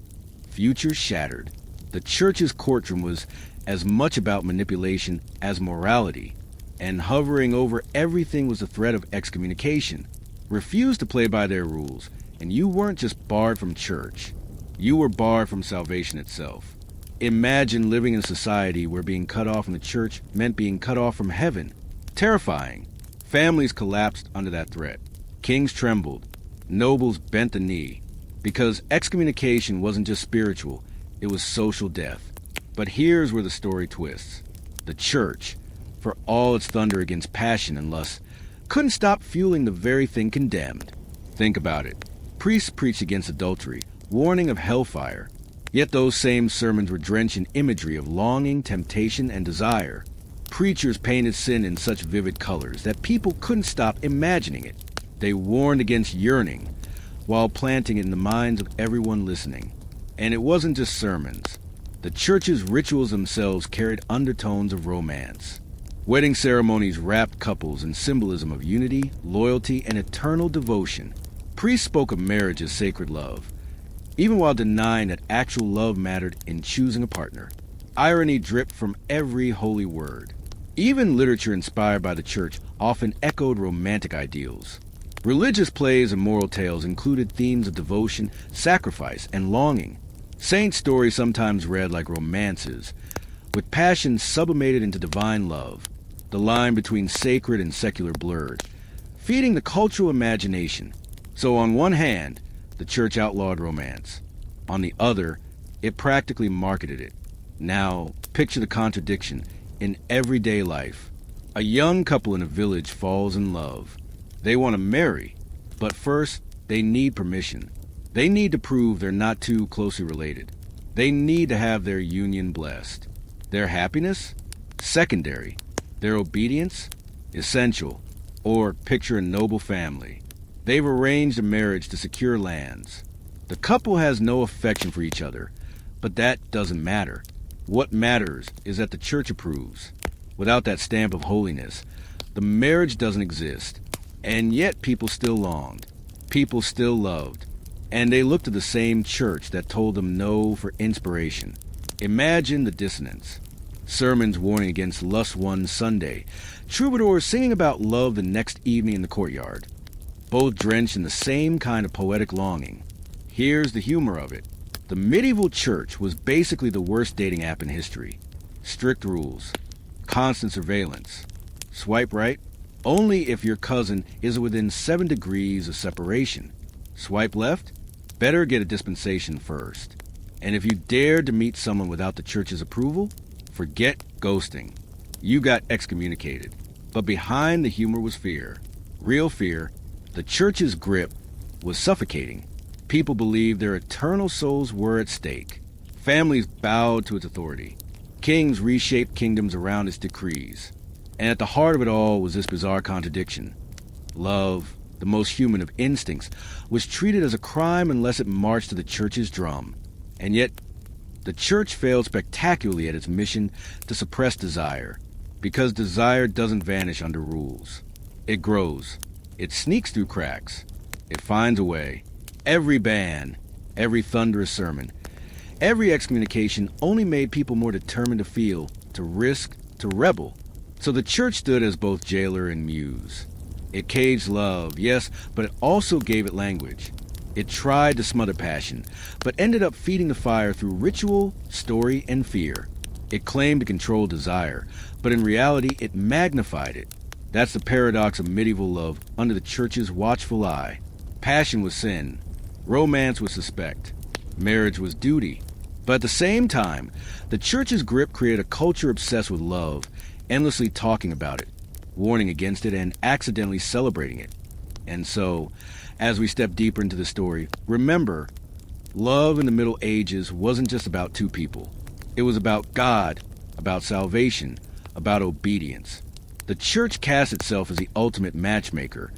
futures shattered. The church's courtroom was as much about manipulation as morality, and hovering over everything was the threat of excommunication. Refuse to play by their rules, and you weren't just barred from church. You were barred from salvation itself. Imagine living in a society where being cut off from the church meant being cut off from heaven. Terrifying. Families collapsed under that threat. Kings trembled. Nobles bent the knee. Because excommunication wasn't just spiritual, it was social death. But here's where the story twists. The church, for all its thunder against passion and lust, couldn't stop fueling the very thing condemned. Think about it. Priests preached against adultery, warning of hellfire. Yet those same sermons were drenched in imagery of longing, temptation, and desire. Preachers painted sin in such vivid colors that people couldn't stop imagining it. They warned against yearning, while planting it in the minds of everyone listening. And it wasn't just sermons. The church's rituals themselves carried undertones of romance. Wedding ceremonies wrapped couples in symbolism of unity, loyalty, and eternal devotion. Priests spoke of marriage as sacred love, even while denying that actual love mattered in choosing a partner. Irony dripped from every holy word. Even literature inspired by the church often echoed romantic ideals. Religious plays and moral tales included themes of devotion, sacrifice, and longing. Saint stories sometimes read like romances, with passion sublimated into divine love, the line between sacred and secular blurred, feeding the cultural imagination. So on one hand, the church outlawed romance. On the other, it practically marketed it. Now, picture the contradiction in everyday life. A young couple in a village falls in love. They want to marry, but first, they need permission. They need to prove they're not too closely related. They need to have their union blessed. Their happiness? Secondary. Their obedience? Essential. Or picture a noble family. They've arranged a marriage to secure lands. The couple has no affection for each other, but that doesn't matter. What matters is that the church approves. Without that stamp of holiness, the marriage doesn't exist. And yet people still longed. People still loved. And they looked to the same church that told them no for inspiration. Imagine the dissonance. Sermons warning against lust one Sunday. Troubadours singing about love the next evening in the courtyard. Both drenched in the same kind of poetic longing. Here's the humor of it. The medieval church was basically the worst dating app in history. Strict rules. Constant surveillance. Swipe right? Only if your cousin is within 7 degrees of separation. Swipe left? Better get a dispensation first. And if you dared to meet someone without the church's approval, forget ghosting. You got excommunicated. But behind the humor was fear. Real fear. The church's grip was suffocating. People believed their eternal souls were at stake. Families bowed to its authority. Kings reshaped kingdoms around its decrees. And at the heart of it all was this bizarre contradiction. Love, the most human of instincts, was treated as a crime unless it marched to the church's drum. And yet, the church failed spectacularly at its mission to suppress desire, because desire doesn't vanish under rules. It grows. It sneaks through cracks. It finds a way. Every ban, every thunderous sermon, every excommunication only made people more determined to feel, to risk, to rebel. So the church stood as both jailer and muse. It caged love, yes, but it also gave it language. It tried to smother passion, but ended up feeding the fire through ritual, story, and fear. It claimed to control desire, but in reality it magnified it. That's the paradox of medieval love under the church's watchful eye. Passion was sin. Romance was suspect. Marriage was duty. But at the same time, the church's grip created a culture obsessed with love, endlessly talking about it, warning against it, and accidentally celebrating it. And so, as we step deeper into the story, remember, love in the Middle Ages wasn't just about two people. It was about God, about salvation, about obedience. The church cast itself as the ultimate matchmaker,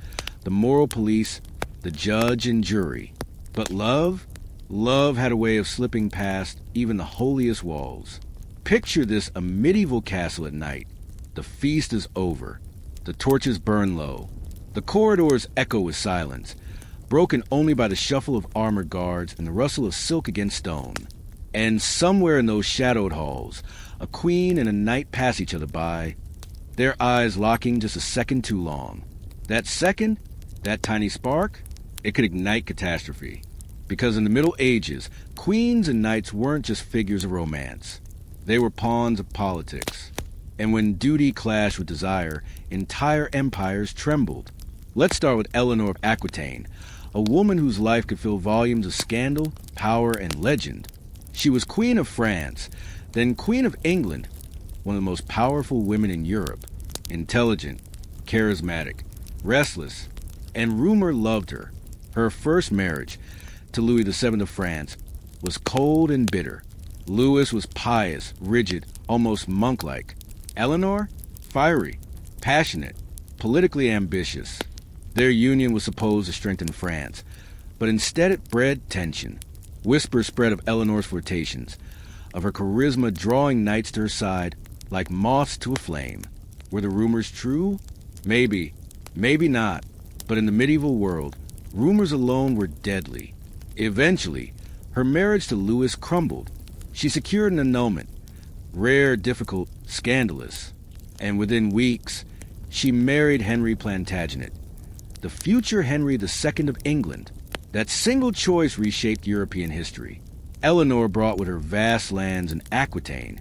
the moral police, the judge and jury. But love? Love had a way of slipping past even the holiest walls. Picture this: a medieval castle at night. The feast is over. The torches burn low. The corridors echo with silence, broken only by the shuffle of armored guards and the rustle of silk against stone. And somewhere in those shadowed halls, a queen and a knight pass each other by, their eyes locking just a second too long. That second, that tiny spark, it could ignite catastrophe. Because in the Middle Ages, queens and knights weren't just figures of romance. They were pawns of politics. And when duty clashed with desire, entire empires trembled. Let's start with Eleanor of Aquitaine, a woman whose life could fill volumes of scandal, power, and legend. She was Queen of France, then Queen of England, one of the most powerful women in Europe. Intelligent, charismatic, restless, and rumor loved her. Her first marriage, to Louis VII of France, was cold and bitter. Louis was pious, rigid, almost monk-like. Eleanor? Fiery, passionate, politically ambitious. Their union was supposed to strengthen France, but instead it bred tension. Whispers spread of Eleanor's flirtations, of her charisma drawing knights to her side like moths to a flame. Were the rumors true? Maybe, maybe not. But in the medieval world, rumors alone were deadly. Eventually, her marriage to Louis crumbled. She secured an annulment, rare, difficult, scandalous. And within weeks, she married Henry Plantagenet, the future Henry II of England. That single choice reshaped European history. Eleanor brought with her vast lands in Aquitaine,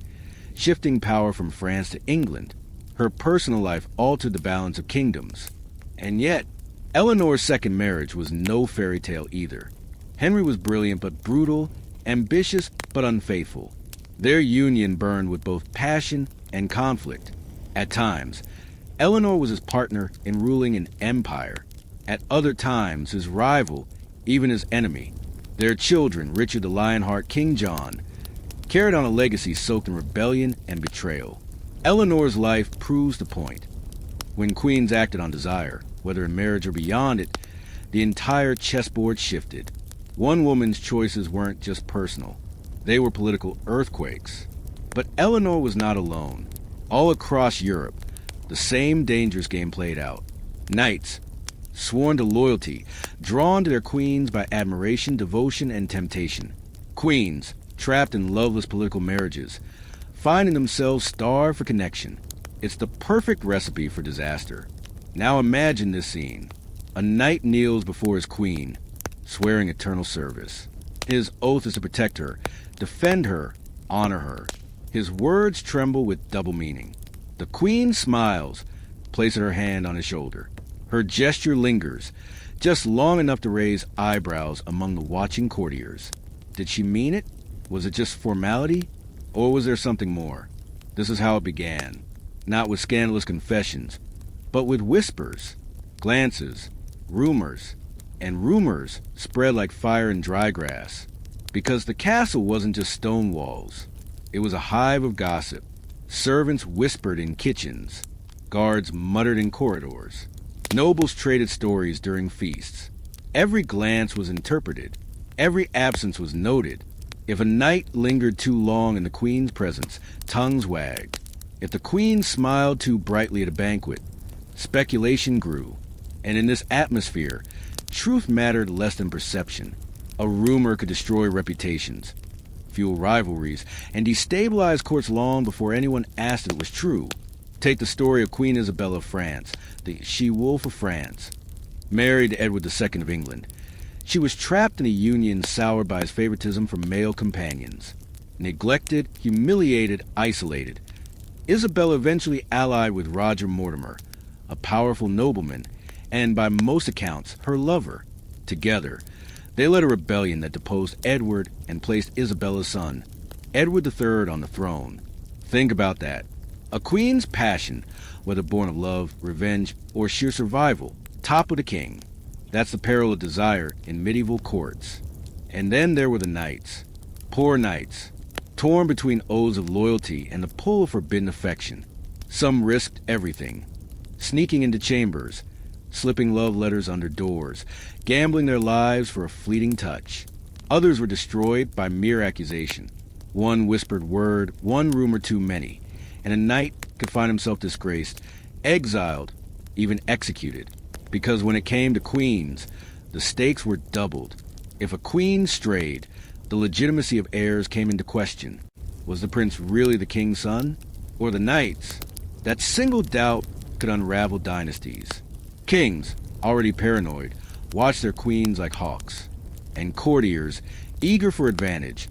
shifting power from France to England. Her personal life altered the balance of kingdoms. And yet, Eleanor's second marriage was no fairy tale either. Henry was brilliant but brutal, ambitious but unfaithful. Their union burned with both passion and conflict. At times, Eleanor was his partner in ruling an empire. At other times, his rival, even his enemy. Their children, Richard the Lionheart, King John, carried on a legacy soaked in rebellion and betrayal. Eleanor's life proves the point. When queens acted on desire, whether in marriage or beyond it, the entire chessboard shifted. One woman's choices weren't just personal. They were political earthquakes. But Eleanor was not alone. All across Europe, the same dangerous game played out. Knights, sworn to loyalty, drawn to their queens by admiration, devotion, and temptation. Queens, trapped in loveless political marriages, finding themselves starved for connection. It's the perfect recipe for disaster. Now imagine this scene. A knight kneels before his queen, swearing eternal service. His oath is to protect her, defend her, honor her. His words tremble with double meaning. The queen smiles, placing her hand on his shoulder. Her gesture lingers, just long enough to raise eyebrows among the watching courtiers. Did she mean it? Was it just formality? Or was there something more? This is how it began. Not with scandalous confessions, but with whispers, glances, rumors. And rumors spread like fire in dry grass. Because the castle wasn't just stone walls. It was a hive of gossip. Servants whispered in kitchens. Guards muttered in corridors. Nobles traded stories during feasts. Every glance was interpreted. Every absence was noted. If a knight lingered too long in the queen's presence, tongues wagged. If the queen smiled too brightly at a banquet, speculation grew. And in this atmosphere, truth mattered less than perception. A rumor could destroy reputations, fuel rivalries, and destabilize courts long before anyone asked if it was true. Take the story of Queen Isabella of France, the she-wolf of France. Married to Edward II of England, she was trapped in a union soured by his favoritism for male companions. Neglected, humiliated, isolated, Isabella eventually allied with Roger Mortimer, a powerful nobleman, and by most accounts, her lover. Together, they led a rebellion that deposed Edward and placed Isabella's son, Edward III, on the throne. Think about that. A queen's passion, whether born of love, revenge, or sheer survival, toppled a king. That's the peril of desire in medieval courts. And then there were the knights. Poor knights, torn between oaths of loyalty and the pull of forbidden affection. Some risked everything, sneaking into chambers, slipping love letters under doors, gambling their lives for a fleeting touch. Others were destroyed by mere accusation. One whispered word, one rumor too many, and a knight could find himself disgraced, exiled, even executed. Because when it came to queens, the stakes were doubled. If a queen strayed, the legitimacy of heirs came into question. Was the prince really the king's son? Or the knight's? That single doubt could unravel dynasties. Kings, already paranoid, watched their queens like hawks. And courtiers, eager for advantage,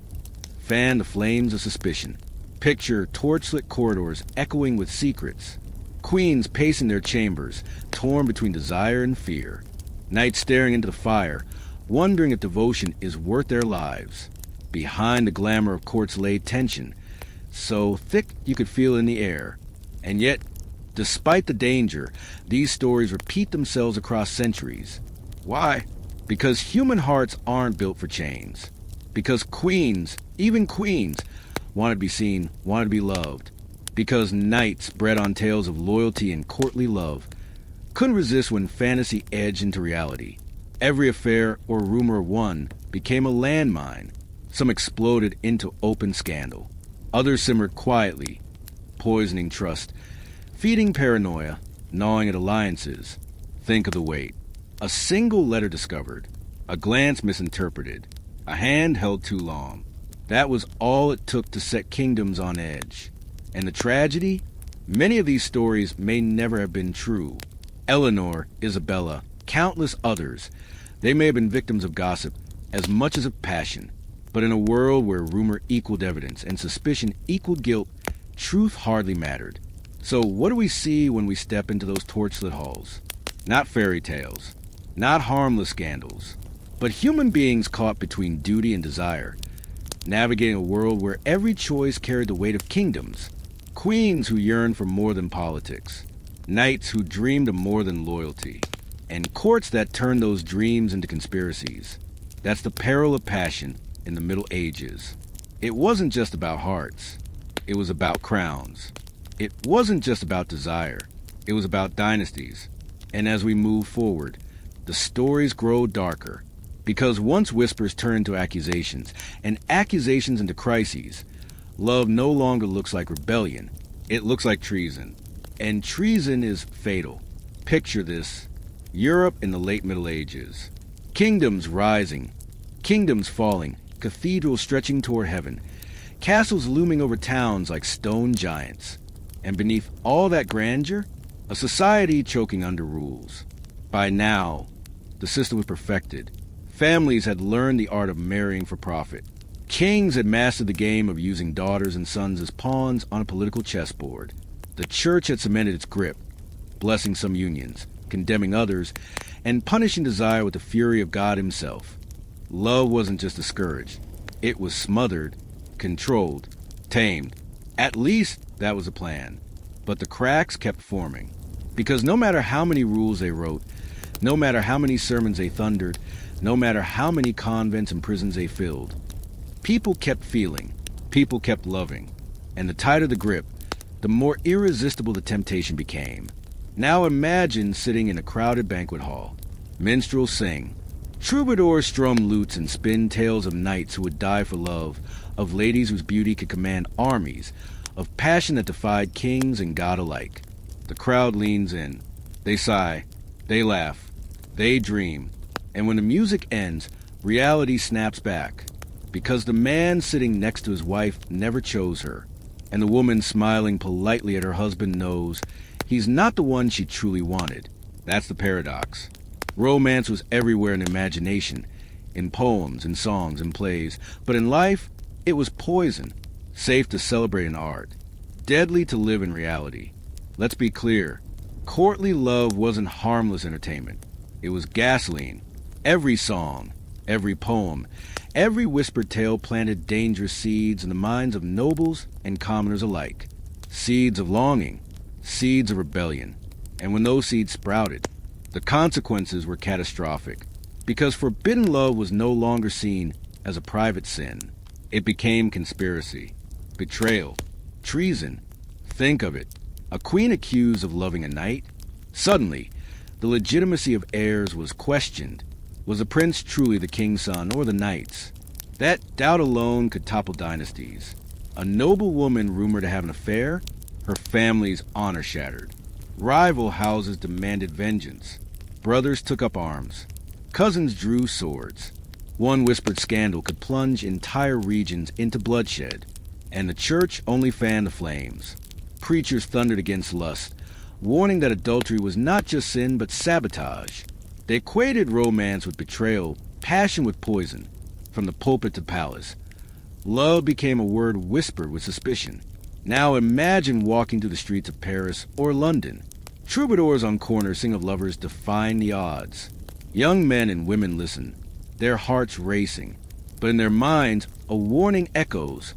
fanned the flames of suspicion. Picture torchlit corridors echoing with secrets. Queens pacing their chambers, torn between desire and fear. Knights staring into the fire, wondering if devotion is worth their lives. Behind the glamour of courts lay tension, so thick you could feel it in the air. And yet, despite the danger, these stories repeat themselves across centuries. Why? Because human hearts aren't built for chains. Because queens, even queens, want to be seen, want to be loved. Because knights, bred on tales of loyalty and courtly love, couldn't resist when fantasy edged into reality. Every affair or rumor won became a landmine. Some exploded into open scandal. Others simmered quietly, poisoning trust, feeding paranoia, gnawing at alliances. Think of the weight. A single letter discovered, a glance misinterpreted, a hand held too long. That was all it took to set kingdoms on edge. And the tragedy? Many of these stories may never have been true. Eleanor, Isabella, countless others, they may have been victims of gossip as much as of passion. But in a world where rumor equaled evidence and suspicion equaled guilt, truth hardly mattered. So what do we see when we step into those torchlit halls? Not fairy tales, not harmless scandals, but human beings caught between duty and desire, navigating a world where every choice carried the weight of kingdoms. Queens who yearned for more than politics, knights who dreamed of more than loyalty, and courts that turned those dreams into conspiracies. That's the peril of passion in the Middle Ages. It wasn't just about hearts. It was about crowns. It wasn't just about desire. It was about dynasties. And as we move forward, the stories grow darker. Because once whispers turn into accusations, and accusations into crises, love no longer looks like rebellion. It looks like treason. And treason is fatal. Picture this. Europe in the late Middle Ages. Kingdoms rising, kingdoms falling, cathedrals stretching toward heaven, castles looming over towns like stone giants. And beneath all that grandeur, a society choking under rules. By now, the system was perfected. Families had learned the art of marrying for profit. Kings had mastered the game of using daughters and sons as pawns on a political chessboard. The church had cemented its grip, blessing some unions, condemning others, and punishing desire with the fury of God himself. Love wasn't just discouraged. It was smothered, controlled, tamed. At least that was the plan. But the cracks kept forming. Because no matter how many rules they wrote, no matter how many sermons they thundered, no matter how many convents and prisons they filled, people kept feeling, people kept loving. And the tighter the grip, the more irresistible the temptation became. Now imagine sitting in a crowded banquet hall. Minstrels sing. Troubadours strum lutes and spin tales of knights who would die for love, of ladies whose beauty could command armies, of passion that defied kings and God alike. The crowd leans in. They sigh. They laugh. They dream. And when the music ends, reality snaps back. Because the man sitting next to his wife never chose her. And the woman smiling politely at her husband knows he's not the one she truly wanted. That's the paradox. Romance was everywhere in imagination, in poems, in songs, in plays. But in life, it was poison, safe to celebrate in art, deadly to live in reality. Let's be clear. Courtly love wasn't harmless entertainment. It was gasoline. Every song, every poem, every whispered tale planted dangerous seeds in the minds of nobles and commoners alike. seeds of longing, seeds of rebellion. And when those seeds sprouted, the consequences were catastrophic, because forbidden love was no longer seen as a private sin. It became conspiracy, betrayal, treason. Think of it. A queen accused of loving a knight? Suddenly, the legitimacy of heirs was questioned. Was the prince truly the king's son or the knight's? That doubt alone could topple dynasties. A noble woman rumored to have an affair, her family's honor shattered. Rival houses demanded vengeance. Brothers took up arms. Cousins drew swords. One whispered scandal could plunge entire regions into bloodshed, and the church only fanned the flames. Preachers thundered against lust, warning that adultery was not just sin but sabotage. They equated romance with betrayal, passion with poison, from the pulpit to palace. Love became a word whispered with suspicion. Now imagine walking through the streets of Paris or London. Troubadours on corners sing of lovers defying the odds. Young men and women listen, their hearts racing, but in their minds a warning echoes.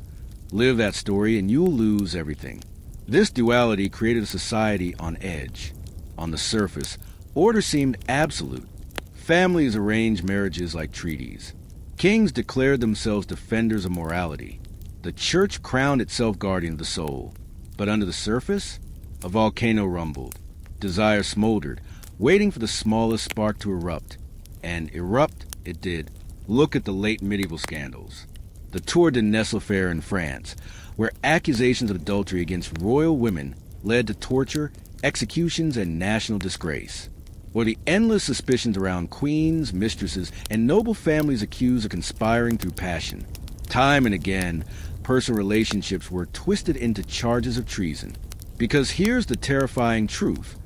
Live that story and you'll lose everything. This duality created a society on edge. On the surface, order seemed absolute. Families arranged marriages like treaties. Kings declared themselves defenders of morality. The church crowned itself guardian of the soul. But under the surface, a volcano rumbled. Desire smoldered, waiting for the smallest spark to erupt. And erupt it did. Look at the late medieval scandals. The Tour de Nesle affair in France, where accusations of adultery against royal women led to torture, executions, and national disgrace. Or the endless suspicions around queens, mistresses, and noble families accused of conspiring through passion. Time and again, personal relationships were twisted into charges of treason. Because here's the terrifying truth.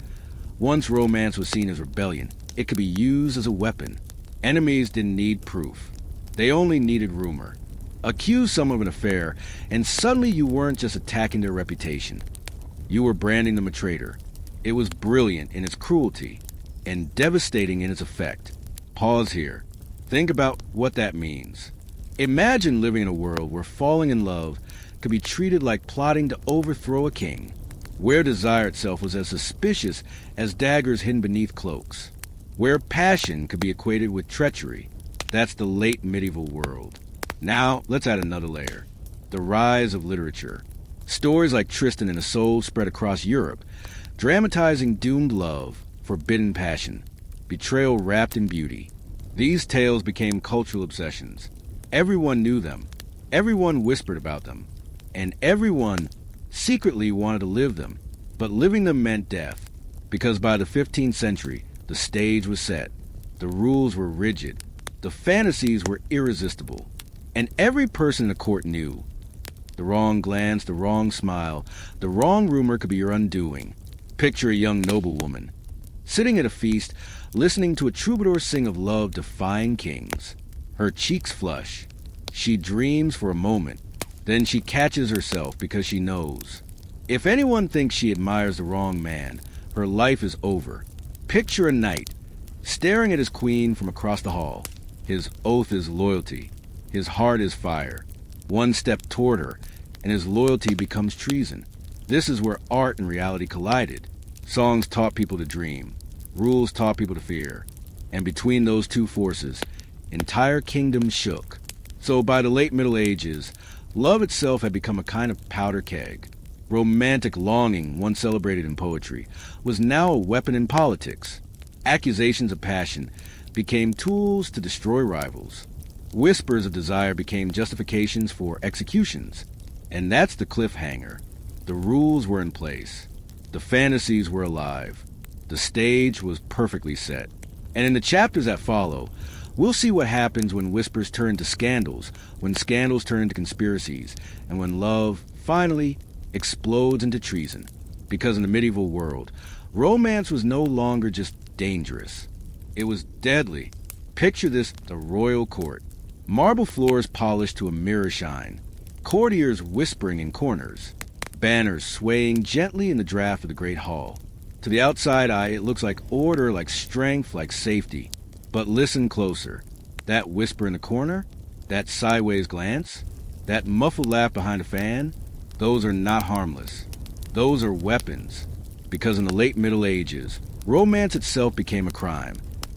Once romance was seen as rebellion, it could be used as a weapon. Enemies didn't need proof. They only needed rumor. Accuse someone of an affair, and suddenly you weren't just attacking their reputation. You were branding them a traitor. It was brilliant in its cruelty, and devastating in its effect. Pause here. Think about what that means. Imagine living in a world where falling in love could be treated like plotting to overthrow a king, where desire itself was as suspicious as daggers hidden beneath cloaks, where passion could be equated with treachery. That's the late medieval world. Now, let's add another layer. The rise of literature. Stories like Treason and Isolde spread across Europe, dramatizing doomed love, forbidden passion, betrayal wrapped in beauty. These tales became cultural obsessions. Everyone knew them. Everyone whispered about them. And everyone secretly wanted to live them. But living them meant death. Because by the 15th century, the stage was set. The rules were rigid. The fantasies were irresistible. And every person in the court knew. The wrong glance, the wrong smile, the wrong rumor could be your undoing. Picture a young noblewoman, sitting at a feast, listening to a troubadour sing of love defying kings. Her cheeks flush. She dreams for a moment. Then she catches herself because she knows. If anyone thinks she admires the wrong man, her life is over. Picture a knight, staring at his queen from across the hall. His oath is loyalty. His heart is fire. One step toward her, and his loyalty becomes treason. This is where art and reality collided. Songs taught people to dream. Rules taught people to fear. And between those two forces, entire kingdoms shook. So by the late Middle Ages, love itself had become a kind of powder keg. Romantic longing, once celebrated in poetry, was now a weapon in politics. Accusations of passion became tools to destroy rivals. Whispers of desire became justifications for executions. And that's the cliffhanger. The rules were in place. The fantasies were alive. The stage was perfectly set. And in the chapters that follow, we'll see what happens when whispers turn to scandals, when scandals turn to conspiracies, and when love, finally, explodes into treason. Because in the medieval world, romance was no longer just dangerous. It was deadly. Picture this, the royal court. Marble floors polished to a mirror shine. Courtiers whispering in corners. Banners swaying gently in the draft of the great hall. To the outside eye, it looks like order, like strength, like safety. But listen closer. That whisper in the corner, that sideways glance, that muffled laugh behind a fan, those are not harmless. Those are weapons, because in the late Middle Ages, romance itself became a crime.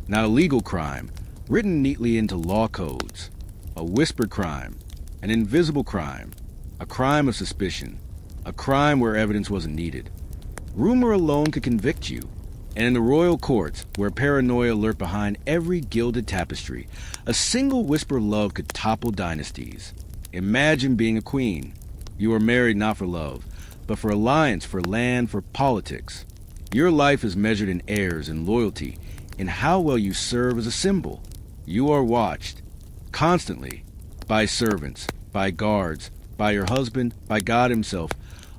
Not a legal crime, written neatly into law codes. A whispered crime, an invisible crime, a crime of suspicion, a crime where evidence wasn't needed. Rumor alone could convict you. And in the royal courts, where paranoia lurked behind every gilded tapestry, a single whisper of love could topple dynasties. Imagine being a queen. You are married not for love, but for alliance, for land, for politics. Your life is measured in heirs and loyalty, in how well you serve as a symbol. You are watched, constantly, by servants, by guards, by your husband, by God himself,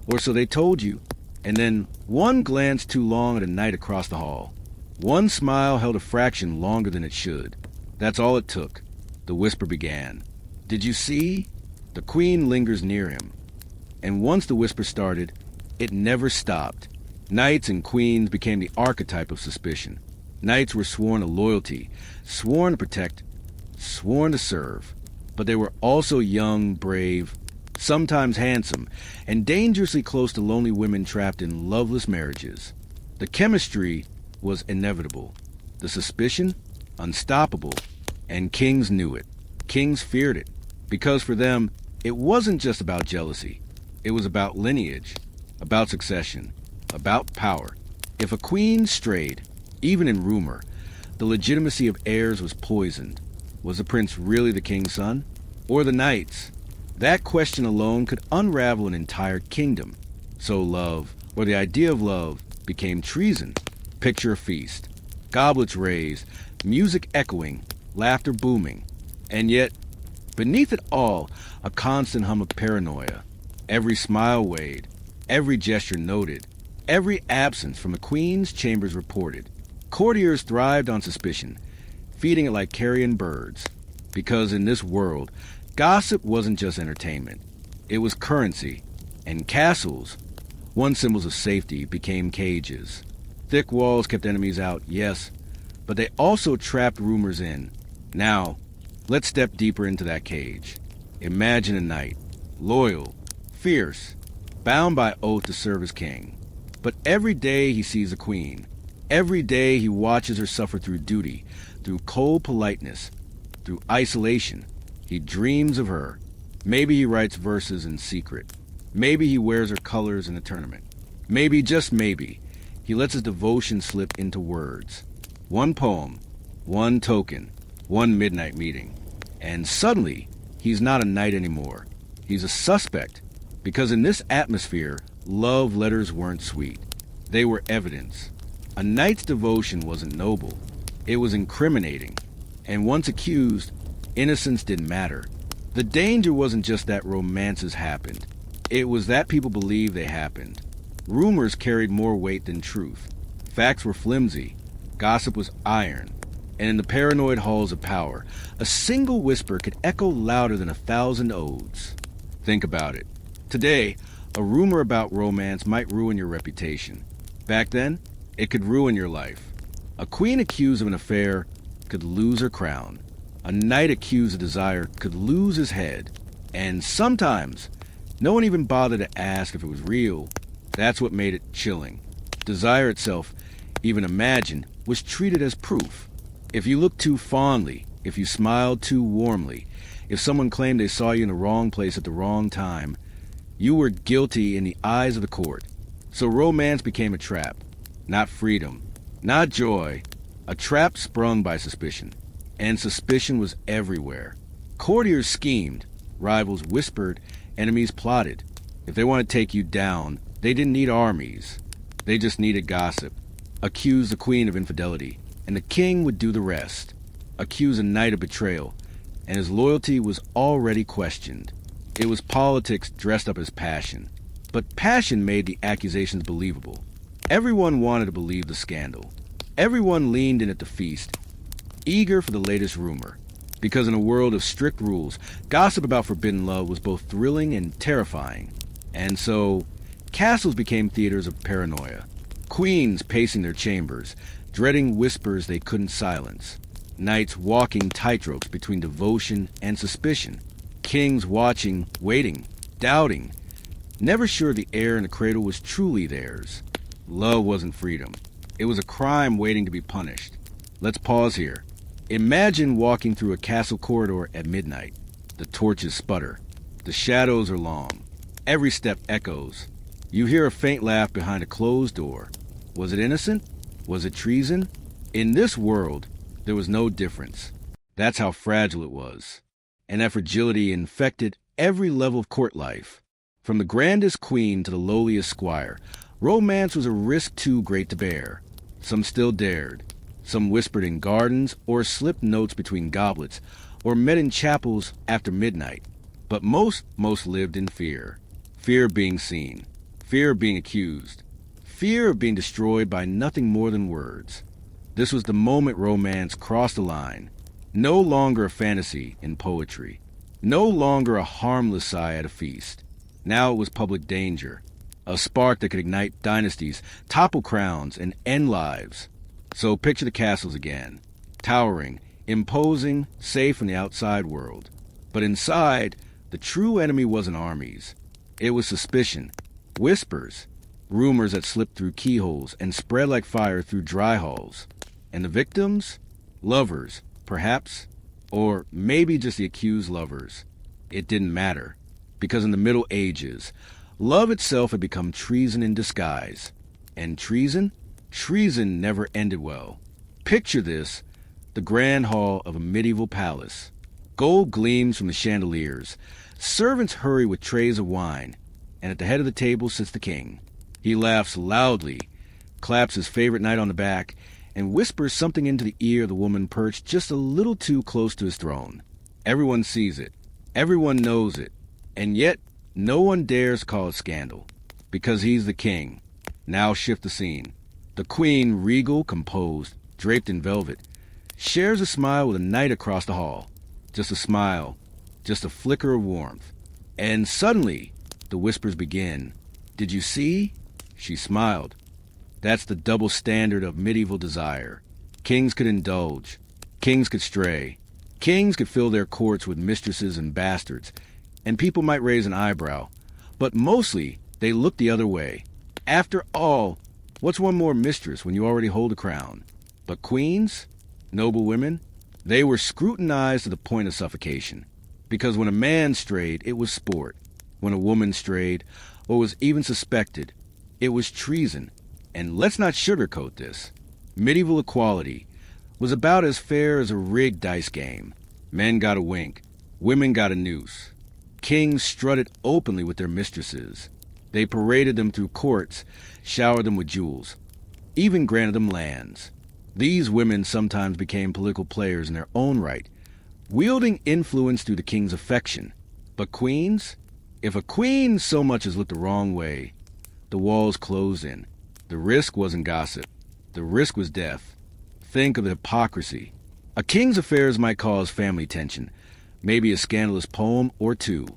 or so they told you. And then one glance too long at a night across the hall. One smile held a fraction longer than it should. That's all it took. The whisper began. Did you see? The queen lingers near him. And once the whisper started, it never stopped. Knights and queens became the archetype of suspicion. Knights were sworn to loyalty, sworn to protect, sworn to serve. But they were also young, brave, sometimes handsome, and dangerously close to lonely women trapped in loveless marriages. The chemistry was inevitable. The suspicion, unstoppable. And kings knew it. Kings feared it. Because for them, it wasn't just about jealousy. It was about lineage, about succession, about power. If a queen strayed, even in rumor, the legitimacy of heirs was poisoned. Was the prince really the king's son? Or the knight's? That question alone could unravel an entire kingdom. So love, or the idea of love, became treason. Picture a feast. Goblets raised, music echoing, laughter booming. And yet, beneath it all, a constant hum of paranoia. Every smile weighed, every gesture noted, every absence from the queen's chambers reported. Courtiers thrived on suspicion, feeding it like carrion birds. Because in this world, gossip wasn't just entertainment. It was currency. And castles, once symbols of safety, became cages. Thick walls kept enemies out, yes, but they also trapped rumors in. Now, let's step deeper into that cage. Imagine a knight, loyal, fierce, bound by oath to serve his king. But every day he sees a queen. Every day he watches her suffer through duty, through cold politeness, through isolation. He dreams of her. Maybe he writes verses in secret. Maybe he wears her colors in the tournament. Maybe, just maybe, he lets his devotion slip into words. One poem, one token, one midnight meeting. And suddenly, he's not a knight anymore. He's a suspect. Because in this atmosphere, love letters weren't sweet. They were evidence. A knight's devotion wasn't noble. It was incriminating. And once accused, innocence didn't matter. The danger wasn't just that romances happened. It was that people believed they happened. Rumors carried more weight than truth. Facts were flimsy. Gossip was iron. And in the paranoid halls of power, a single whisper could echo louder than 1,000 odes. Think about it. Today, a rumor about romance might ruin your reputation. Back then, it could ruin your life. A queen accused of an affair could lose her crown. A knight accused of desire could lose his head. And sometimes, no one even bothered to ask if it was real. That's what made it chilling. Desire itself, even imagined, was treated as proof. If you looked too fondly, if you smiled too warmly, if someone claimed they saw you in the wrong place at the wrong time, you were guilty in the eyes of the court. So romance became a trap. Not freedom, not joy. A trap sprung by suspicion. And suspicion was everywhere. Courtiers schemed, rivals whispered, enemies plotted. If they wanted to take you down, they didn't need armies. They just needed gossip. Accuse the queen of infidelity, and the king would do the rest. Accuse a knight of betrayal, and his loyalty was already questioned. It was politics dressed up as passion. But passion made the accusations believable. Everyone wanted to believe the scandal. Everyone leaned in at the feast, eager for the latest rumor. Because in a world of strict rules, gossip about forbidden love was both thrilling and terrifying. And so, castles became theaters of paranoia. Queens pacing their chambers, dreading whispers they couldn't silence. Knights walking tightropes between devotion and suspicion. Kings watching, waiting, doubting. never sure the heir in the cradle was truly theirs. Love wasn't freedom. It was a crime waiting to be punished. Let's pause here. Imagine walking through a castle corridor at midnight. The torches sputter. The shadows are long. Every step echoes. You hear a faint laugh behind a closed door. Was it innocent? Was it treason? In this world, there was no difference. That's how fragile it was. And that fragility infected every level of court life. From the grandest queen to the lowliest squire, romance was a risk too great to bear. Some still dared. Some whispered in gardens or slipped notes between goblets or met in chapels after midnight. But most lived in fear. Fear of being seen. Fear of being accused. Fear of being destroyed by nothing more than words. This was the moment romance crossed the line. No longer a fantasy in poetry. No longer a harmless sigh at a feast. Now it was public danger. A spark that could ignite dynasties, topple crowns, and end lives. So picture the castles again. Towering, imposing, safe from the outside world. But inside, the true enemy wasn't armies. It was suspicion. Whispers. Rumors that slipped through keyholes and spread like fire through dry halls. And the victims? Lovers, perhaps. Or maybe just the accused lovers. It didn't matter. Because in the Middle Ages, love itself had become treason in disguise. And treason? Treason never ended well. Picture this, the grand hall of a medieval palace. Gold gleams from the chandeliers. Servants hurry with trays of wine. And at the head of the table sits the king. He laughs loudly, claps his favorite knight on the back, and whispers something into the ear of the woman perched just a little too close to his throne. Everyone sees it. Everyone knows it. And yet, no one dares call it scandal. Because he's the king. Now shift the scene. The queen, regal, composed, draped in velvet, shares a smile with a knight across the hall. Just a smile. Just a flicker of warmth. And suddenly, the whispers begin. Did you see? She smiled. That's the double standard of medieval desire. Kings could indulge. Kings could stray. Kings could fill their courts with mistresses and bastards. And people might raise an eyebrow. But mostly, they looked the other way. After all, what's one more mistress when you already hold a crown? But queens? Noble women? They were scrutinized to the point of suffocation. Because when a man strayed, it was sport. When a woman strayed, or was even suspected, it was treason. And let's not sugarcoat this. Medieval equality was about as fair as a rigged dice game. Men got a wink. Women got a noose. Kings strutted openly with their mistresses. They paraded them through courts, showered them with jewels, even granted them lands. These women sometimes became political players in their own right, wielding influence through the king's affection. But queens? If a queen so much as looked the wrong way, the walls closed in. The risk wasn't gossip. The risk was death. Think of the hypocrisy. A king's affairs might cause family tension, maybe a scandalous poem or two.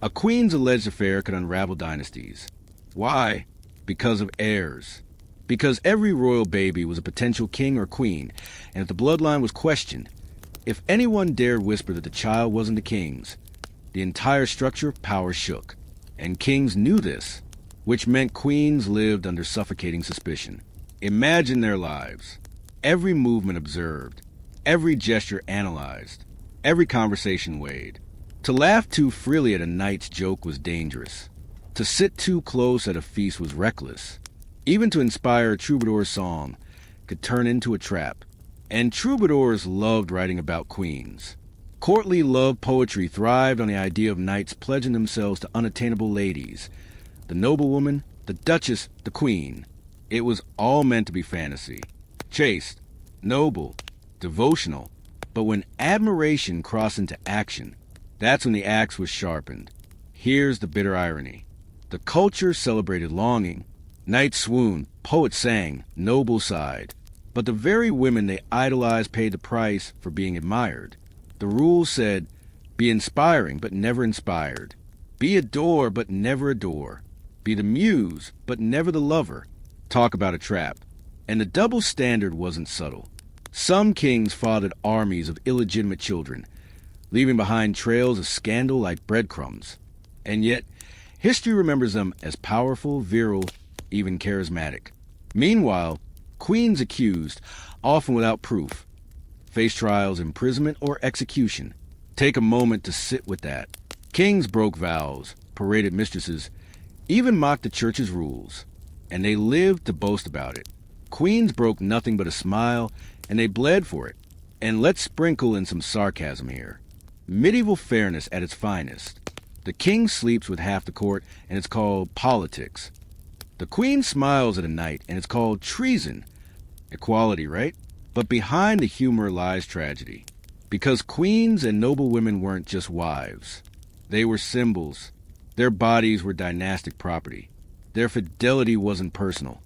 A queen's alleged affair could unravel dynasties. Why? Because of heirs. Because every royal baby was a potential king or queen, and if the bloodline was questioned, if anyone dared whisper that the child wasn't the king's, the entire structure of power shook. And kings knew this, which meant queens lived under suffocating suspicion. Imagine their lives. Every movement observed. Every gesture analyzed. Every conversation weighed. To laugh too freely at a knight's joke was dangerous. To sit too close at a feast was reckless. Even to inspire a troubadour's song could turn into a trap. And troubadours loved writing about queens. Courtly love poetry thrived on the idea of knights pledging themselves to unattainable ladies. The noblewoman, the duchess, the queen. It was all meant to be fantasy. Chaste, noble, devotional. But when admiration crossed into action, that's when the axe was sharpened. Here's the bitter irony. The culture celebrated longing. Knights swooned, poets sang, nobles sighed. But the very women they idolized paid the price for being admired. The rules said, be inspiring but never inspired. Be adore but never adore. Be the muse but never the lover. Talk about a trap. And the double standard wasn't subtle. Some kings fathered armies of illegitimate children, leaving behind trails of scandal like breadcrumbs. And yet, History remembers them as powerful, virile, even charismatic. Meanwhile, queens accused, often without proof, face trials, imprisonment, or execution. Take a moment to sit with that. Kings broke vows, paraded mistresses, even mocked the church's rules, and they lived to boast about it. Queens broke nothing but a smile, and they bled for it. And let's sprinkle in some sarcasm here. Medieval fairness at its finest. The king sleeps with half the court, and it's called politics. The queen smiles at a knight, and it's called treason. Equality, right? But behind the humor lies tragedy. Because queens and noble women weren't just wives. They were symbols. Their bodies were dynastic property. Their fidelity wasn't personal.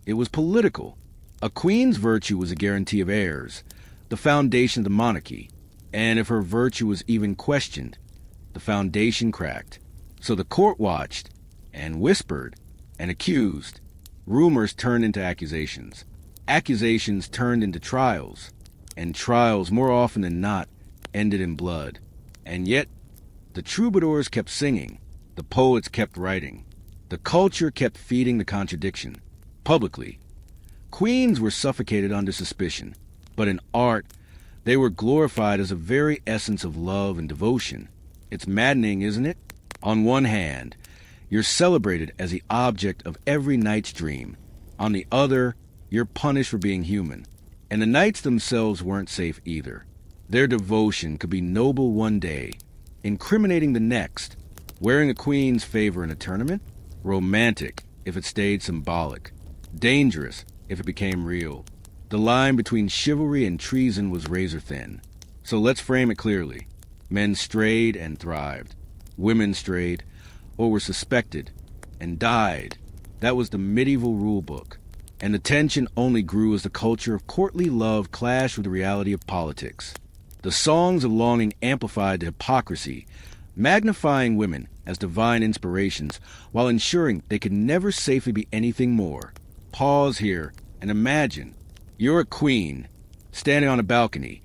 It was political. A queen's virtue was a guarantee of heirs, the foundation of the monarchy. And if her virtue was even questioned, the foundation cracked. So the court watched, and whispered, and accused. Rumors turned into accusations. Accusations turned into trials. And trials, more often than not, ended in blood. And yet, the troubadours kept singing. The poets kept writing. The culture kept feeding the contradiction. Publicly. Queens were suffocated under suspicion. But in art, they were glorified as a very essence of love and devotion. It's maddening, isn't it? On one hand, you're celebrated as the object of every knight's dream. On the other, you're punished for being human. And the knights themselves weren't safe either. Their devotion could be noble one day, incriminating the next. Wearing a queen's favor in a tournament? Romantic, if it stayed symbolic. Dangerous, if it became real. The line between chivalry and treason was razor thin. So let's frame it clearly. Men strayed and thrived. Women strayed, or were suspected, and died. That was the medieval rule book. And the tension only grew as the culture of courtly love clashed with the reality of politics. The songs of longing amplified the hypocrisy, magnifying women as divine inspirations while ensuring they could never safely be anything more. Pause here and imagine you're a queen, standing on a balcony,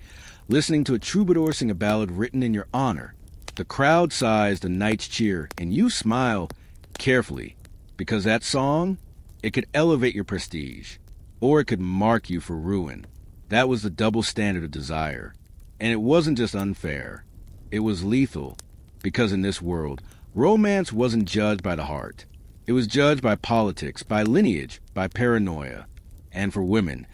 listening to a troubadour sing a ballad written in your honor. The crowd sighs, the knights cheer, and you smile carefully, because that song, it could elevate your prestige, or it could mark you for ruin. That was the double standard of desire. And it wasn't just unfair. It was lethal, because in this world, romance wasn't judged by the heart. It was judged by politics, by lineage, by paranoia. And for women,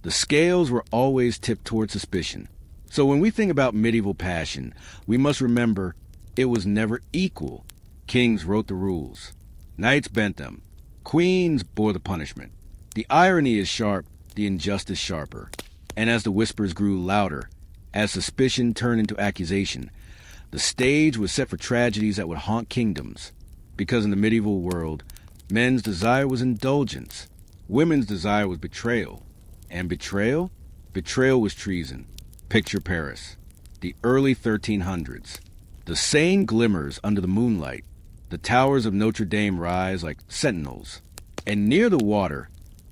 the scales were always tipped toward suspicion. So when we think about medieval passion, we must remember it was never equal. Kings wrote the rules. Knights bent them. Queens bore the punishment. The irony is sharp, the injustice sharper. And as the whispers grew louder, as suspicion turned into accusation, the stage was set for tragedies that would haunt kingdoms. Because in the medieval world, men's desire was indulgence. Women's desire was betrayal. And betrayal? Betrayal was treason. Picture Paris. The early 1300s. The Seine glimmers under the moonlight. The towers of Notre Dame rise like sentinels. And near the water,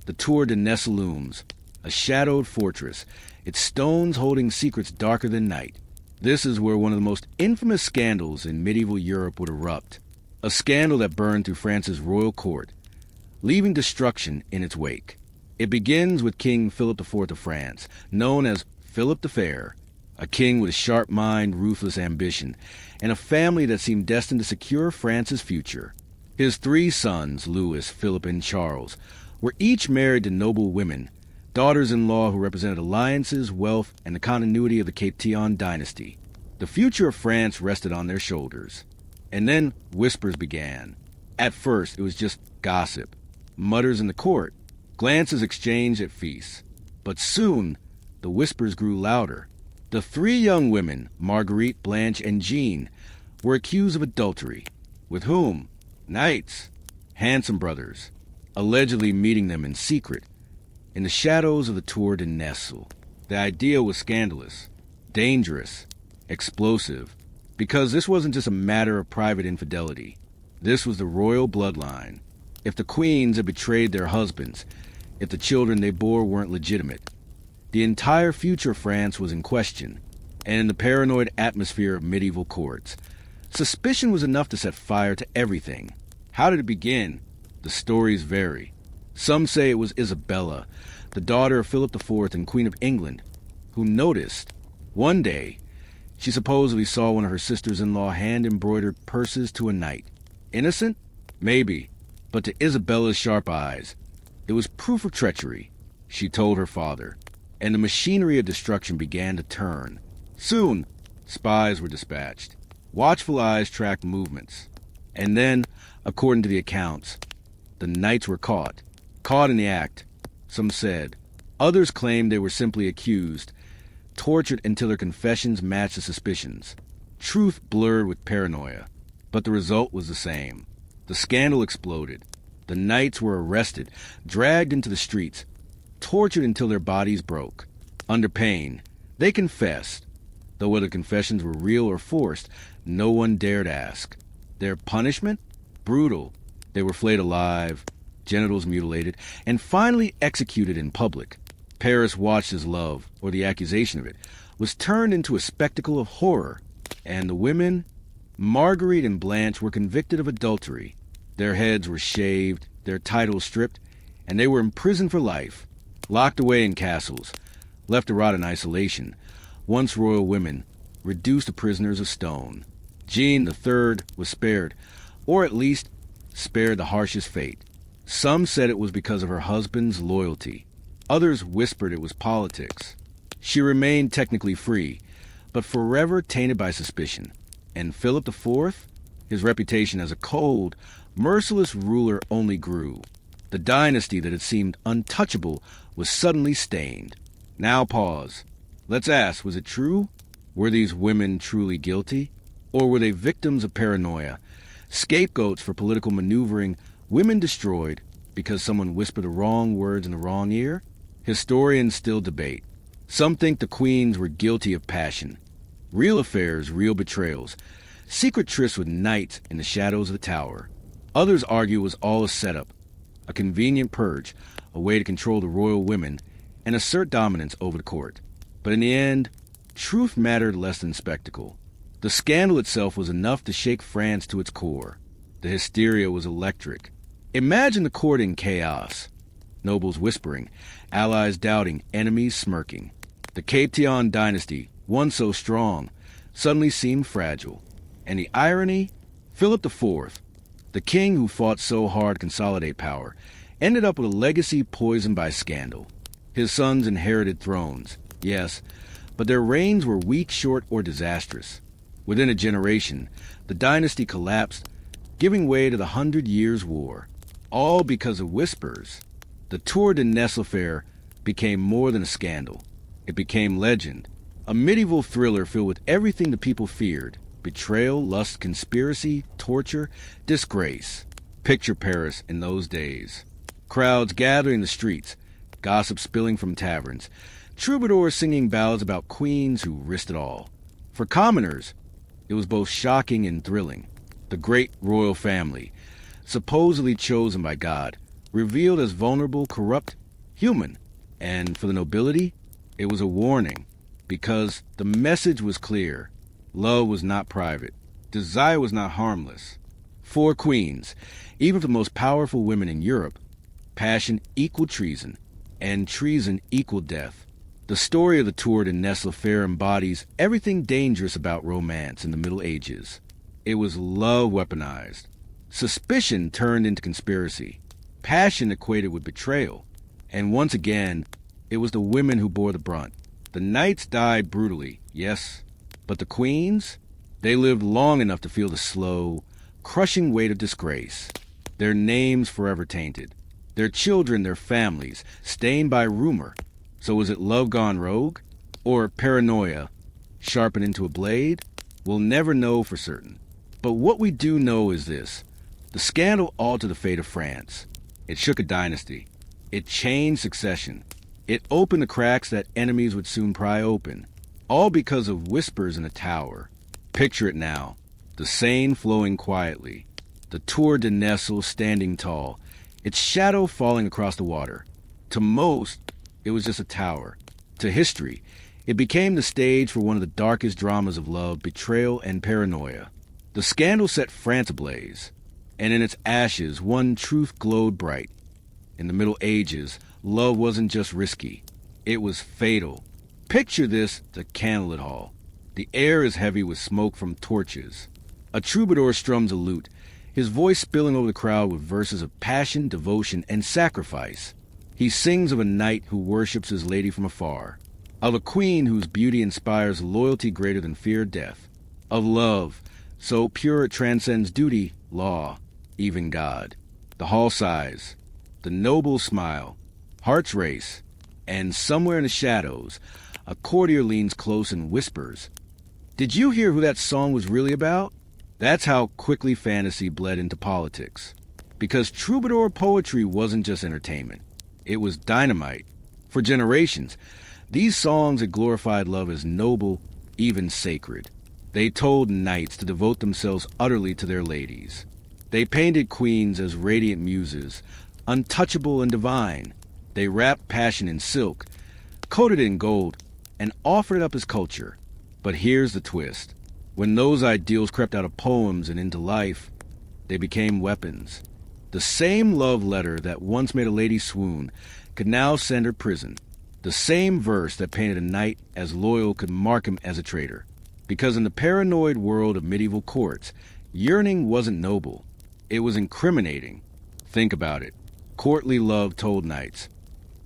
the Tour de Nesle looms, a shadowed fortress, its stones holding secrets darker than night. This is where one of the most infamous scandals in medieval Europe would erupt. A scandal that burned through France's royal court, leaving destruction in its wake. It begins with King Philip IV of France, known as Philip the Fair, a king with a sharp mind, ruthless ambition, and a family that seemed destined to secure France's future. His three sons, Louis, Philip, and Charles, were each married to noble women, daughters-in-law who represented alliances, wealth, and the continuity of the Capetian dynasty. The future of France rested on their shoulders. And then whispers began. At first, it was just gossip, mutters in the court, glances exchanged at feasts. But soon, the whispers grew louder. The three young women, Marguerite, Blanche, and Jean, were accused of adultery. With whom? Knights, handsome brothers, allegedly meeting them in secret, in the shadows of the Tour de Nesle. The idea was scandalous, dangerous, explosive, because this wasn't just a matter of private infidelity. This was the royal bloodline. If the queens had betrayed their husbands, if the children they bore weren't legitimate, the entire future of France was in question. And in the paranoid atmosphere of medieval courts, suspicion was enough to set fire to everything. How did it begin? The stories vary. Some say it was Isabella, the daughter of Philip IV and Queen of England, who noticed. One day, she supposedly saw one of her sisters-in-law hand-embroidered purses to a knight. Innocent? Maybe. But to Isabella's sharp eyes, it was proof of treachery, she told her father. And the machinery of destruction began to turn. Soon, spies were dispatched. Watchful eyes tracked movements. And then, according to the accounts, the knights were caught. Caught in the act, some said. Others claimed they were simply accused, tortured until their confessions matched the suspicions. Truth blurred with paranoia, but the result was the same. The scandal exploded. The knights were arrested, dragged into the streets, tortured until their bodies broke. Under pain, they confessed, though whether confessions were real or forced, no one dared ask. Their punishment? Brutal. They were flayed alive, genitals mutilated, and finally executed in public. Paris watched as love, or the accusation of it, was turned into a spectacle of horror. And the women, Marguerite and Blanche, were convicted of adultery. Their heads were shaved, their titles stripped, and they were imprisoned for life, locked away in castles, left to rot in isolation. Once royal women, reduced to prisoners of stone. Jean III was spared, or at least spared the harshest fate. Some said it was because of her husband's loyalty. Others whispered it was politics. She remained technically free, but forever tainted by suspicion. And Philip IV? His reputation as a cold, merciless ruler only grew. The dynasty that had seemed untouchable was suddenly stained. Now pause. Let's ask, was it true? Were these women truly guilty? Or were they victims of paranoia, scapegoats for political maneuvering, women destroyed because someone whispered the wrong words in the wrong ear? Historians still debate. Some think the queens were guilty of passion. Real affairs, real betrayals. Secret trysts with knights in the shadows of the tower. Others argue it was all a setup, a convenient purge, a way to control the royal women and assert dominance over the court. But in the end, truth mattered less than spectacle. The scandal itself was enough to shake France to its core. The hysteria was electric. Imagine the court in chaos. Nobles whispering, allies doubting, enemies smirking. The Capetian dynasty, once so strong, suddenly seemed fragile. And the irony? Philip IV, the king who fought so hard to consolidate power, ended up with a legacy poisoned by scandal. His sons inherited thrones, yes, but their reigns were weak, short, or disastrous. Within a generation, the dynasty collapsed, giving way to the 100 Years' War. All because of whispers. The Tour de Nesle affair became more than a scandal. It became legend, a medieval thriller filled with everything the people feared: betrayal, lust, conspiracy, torture, disgrace. Picture Paris in those days. Crowds gathering in the streets, gossip spilling from taverns, troubadours singing ballads about queens who risked it all. For commoners, it was both shocking and thrilling. The great royal family, supposedly chosen by God, revealed as vulnerable, corrupt, human. And for the nobility, it was a warning, because the message was clear. Love was not private. Desire was not harmless. For queens, even for the most powerful women in Europe, passion equaled treason, and treason equaled death. The story of the Tour de Nesle affair embodies everything dangerous about romance in the Middle Ages. It was love weaponized, suspicion turned into conspiracy, passion equated with betrayal, and once again, it was the women who bore the brunt. The knights died brutally, yes, but the queens? They lived long enough to feel the slow, crushing weight of disgrace. Their names forever tainted. Their children, their families, stained by rumor. So was it love gone rogue? Or paranoia, sharpened into a blade? We'll never know for certain. But what we do know is this. The scandal altered the fate of France. It shook a dynasty. It changed succession. It opened the cracks that enemies would soon pry open. All because of whispers in a tower. Picture it now. The Seine flowing quietly. The Tour de Nesle standing tall. Its shadow falling across the water. To most, it was just a tower. To history, it became the stage for one of the darkest dramas of love, betrayal, and paranoia. The scandal set France ablaze. and in its ashes one truth glowed bright. In the Middle Ages, love wasn't just risky, it was fatal. Picture this, the candlelit hall. The air is heavy with smoke from torches. A troubadour strums a lute, his voice spilling over the crowd with verses of passion, devotion, and sacrifice. He sings of a knight who worships his lady from afar, of a queen whose beauty inspires loyalty greater than fear of death, of love so pure it transcends duty, law, even God. The hall sighs, the nobles smile, hearts race, and somewhere in the shadows, a courtier leans close and whispers, "Did you hear who that song was really about?" That's how quickly fantasy bled into politics. Because troubadour poetry wasn't just entertainment, it was dynamite. For generations, these songs had glorified love as noble, even sacred. They told knights to devote themselves utterly to their ladies. They painted queens as radiant muses, untouchable and divine. They wrapped passion in silk, coated it in gold, and offered it up as culture. But here's the twist. When those ideals crept out of poems and into life, they became weapons. The same love letter that once made a lady swoon could now send her prison. The same verse that painted a knight as loyal could mark him as a traitor. Because in the paranoid world of medieval courts, yearning wasn't noble. It was incriminating. Think about it. Courtly love told knights,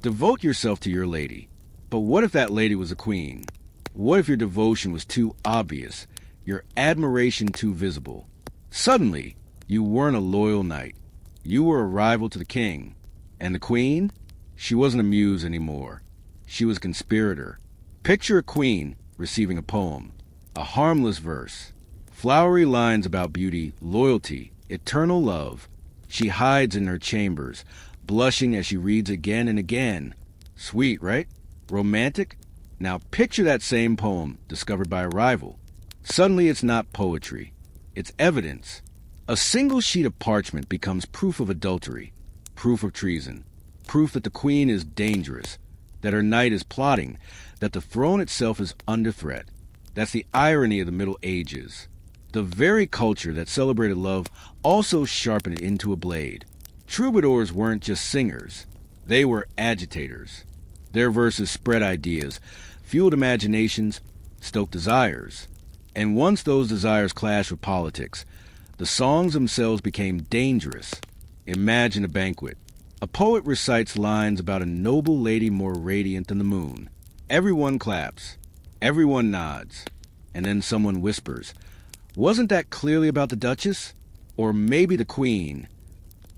devote yourself to your lady. But what if that lady was a queen? What if your devotion was too obvious, your admiration too visible? Suddenly, you weren't a loyal knight. You were a rival to the king. And the queen? She wasn't a muse anymore. She was a conspirator. Picture a queen receiving a poem, a harmless verse, flowery lines about beauty, loyalty, eternal love. She hides in her chambers, blushing as she reads again and again. Sweet, right? Romantic? Now picture that same poem discovered by a rival. Suddenly it's not poetry. It's evidence. A single sheet of parchment becomes proof of adultery, proof of treason, proof that the queen is dangerous, that her knight is plotting, that the throne itself is under threat. That's the irony of the Middle Ages. The very culture that celebrated love also sharpened it into a blade. Troubadours weren't just singers. They were agitators. Their verses spread ideas, fueled imaginations, stoked desires. And once those desires clashed with politics, the songs themselves became dangerous. Imagine a banquet. A poet recites lines about a noble lady more radiant than the moon. Everyone claps. Everyone nods. And then someone whispers, "Wasn't that clearly about the Duchess? Or maybe the Queen?"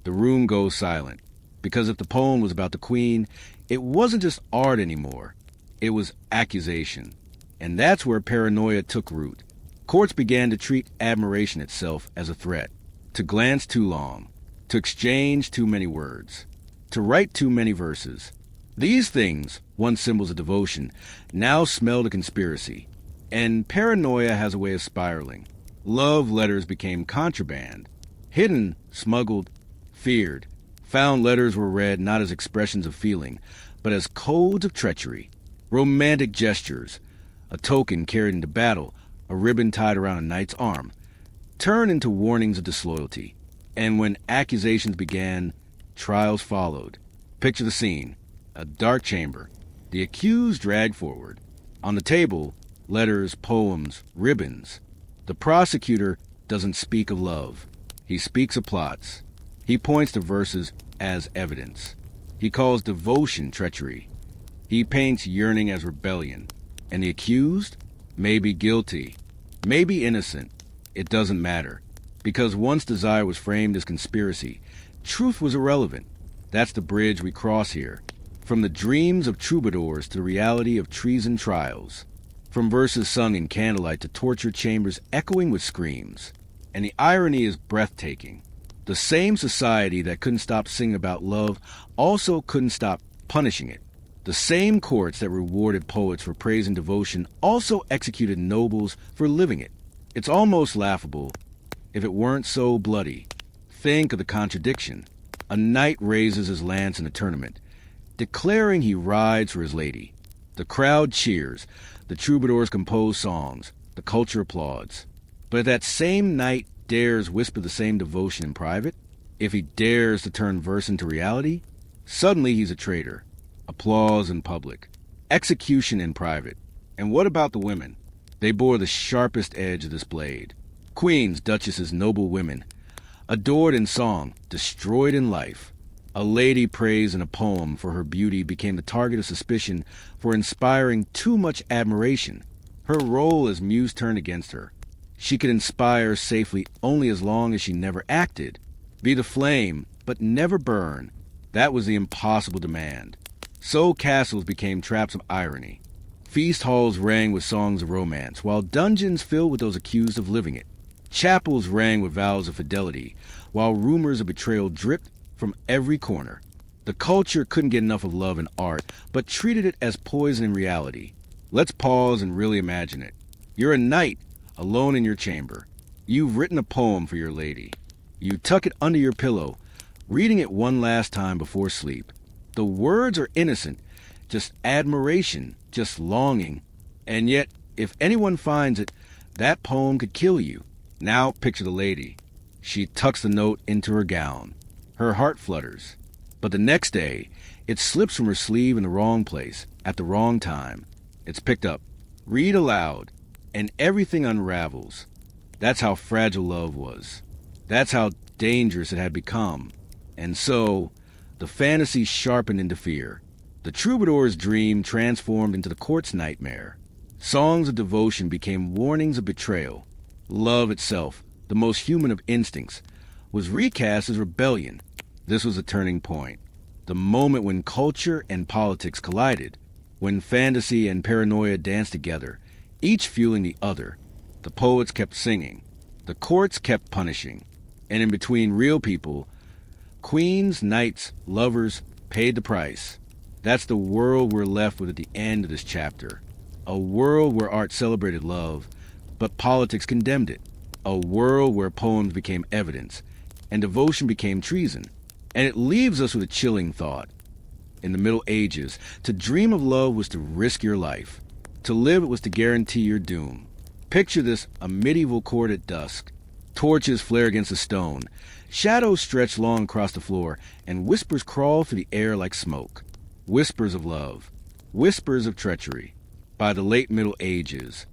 The room goes silent. Because if the poem was about the Queen, it wasn't just art anymore. It was accusation. And that's where paranoia took root. Courts began to treat admiration itself as a threat. To glance too long. To exchange too many words. To write too many verses. These things, once symbols of devotion, now smelled a conspiracy. And paranoia has a way of spiraling. Love letters became contraband. Hidden, smuggled, feared. Found letters were read not as expressions of feeling, but as codes of treachery. Romantic gestures, a token carried into battle, a ribbon tied around a knight's arm, turned into warnings of disloyalty. And when accusations began, trials followed. Picture the scene. A dark chamber. The accused dragged forward. On the table, letters, poems, ribbons. The prosecutor doesn't speak of love. He speaks of plots. He points to verses as evidence. He calls devotion treachery. He paints yearning as rebellion. And the accused may be guilty, may be innocent. It doesn't matter. Because once desire was framed as conspiracy, truth was irrelevant. That's the bridge we cross here. From the dreams of troubadours to the reality of treason trials. From verses sung in candlelight to torture chambers echoing with screams. And the irony is breathtaking. The same society that couldn't stop singing about love also couldn't stop punishing it. The same courts that rewarded poets for praise and devotion also executed nobles for living it. It's almost laughable if it weren't so bloody. Think of the contradiction. A knight raises his lance in a tournament, declaring he rides for his lady. The crowd cheers. The troubadours compose songs. The culture applauds. But if that same knight dares whisper the same devotion in private, if he dares to turn verse into reality, suddenly he's a traitor. Applause in public, execution in private. And what about the women? They bore the sharpest edge of this blade. Queens, duchesses, noble women, adored in song, destroyed in life. A lady praised in a poem for her beauty became the target of suspicion for inspiring too much admiration. Her role as muse turned against her. She could inspire safely only as long as she never acted. Be the flame, but never burn. That was the impossible demand. So castles became traps of irony. Feast halls rang with songs of romance, while dungeons filled with those accused of living it. Chapels rang with vows of fidelity, while rumors of betrayal dripped from every corner. The culture couldn't get enough of love and art, but treated it as poison in reality. Let's pause and really imagine it. You're a knight, alone in your chamber. You've written a poem for your lady. You tuck it under your pillow, reading it one last time before sleep. The words are innocent, just admiration, just longing. And yet, if anyone finds it, that poem could kill you. Now picture the lady. She tucks the note into her gown. Her heart flutters. But the next day, it slips from her sleeve in the wrong place, at the wrong time. It's picked up. Read aloud, and everything unravels. That's how fragile love was. That's how dangerous it had become. And so, the fantasy sharpened into fear. The troubadour's dream transformed into the court's nightmare. Songs of devotion became warnings of betrayal. Love itself, the most human of instincts, was recast as rebellion. This was a turning point. The moment when culture and politics collided. When fantasy and paranoia danced together, each fueling the other. The poets kept singing. The courts kept punishing. And in between real people, queens, knights, lovers paid the price. That's the world we're left with at the end of this chapter. A world where art celebrated love, but politics condemned it. A world where poems became evidence, and devotion became treason. And it leaves us with a chilling thought. In the Middle Ages, to dream of love was to risk your life. To live it was to guarantee your doom. Picture this, a medieval court at dusk. Torches flare against the stone. Shadows stretch long across the floor, and whispers crawl through the air like smoke. Whispers of love. Whispers of treachery. By the late Middle Ages,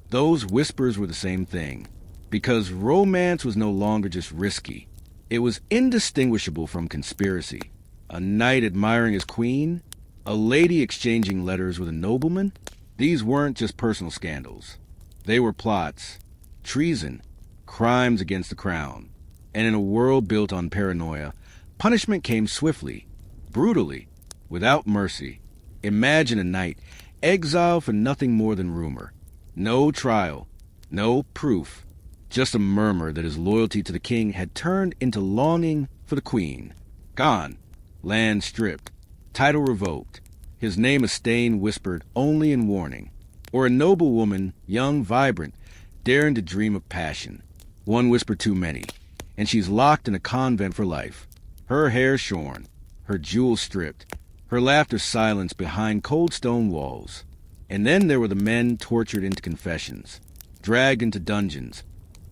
those whispers were the same thing. Because romance was no longer just risky. It was indistinguishable from conspiracy. A knight admiring his queen, a lady exchanging letters with a nobleman. These weren't just personal scandals. They were plots, treason, crimes against the crown. And in a world built on paranoia, punishment came swiftly, brutally, without mercy. Imagine a knight exiled for nothing more than rumor. No trial, no proof, just a murmur that his loyalty to the king had turned into longing for the queen. Gone. Land stripped, title revoked, his name a stain whispered only in warning. Or a noble woman, young, vibrant, daring to dream of passion. One whisper too many, and she's locked in a convent for life. Her hair shorn, her jewels stripped, her laughter silenced behind cold stone walls. And then there were the men tortured into confessions, dragged into dungeons,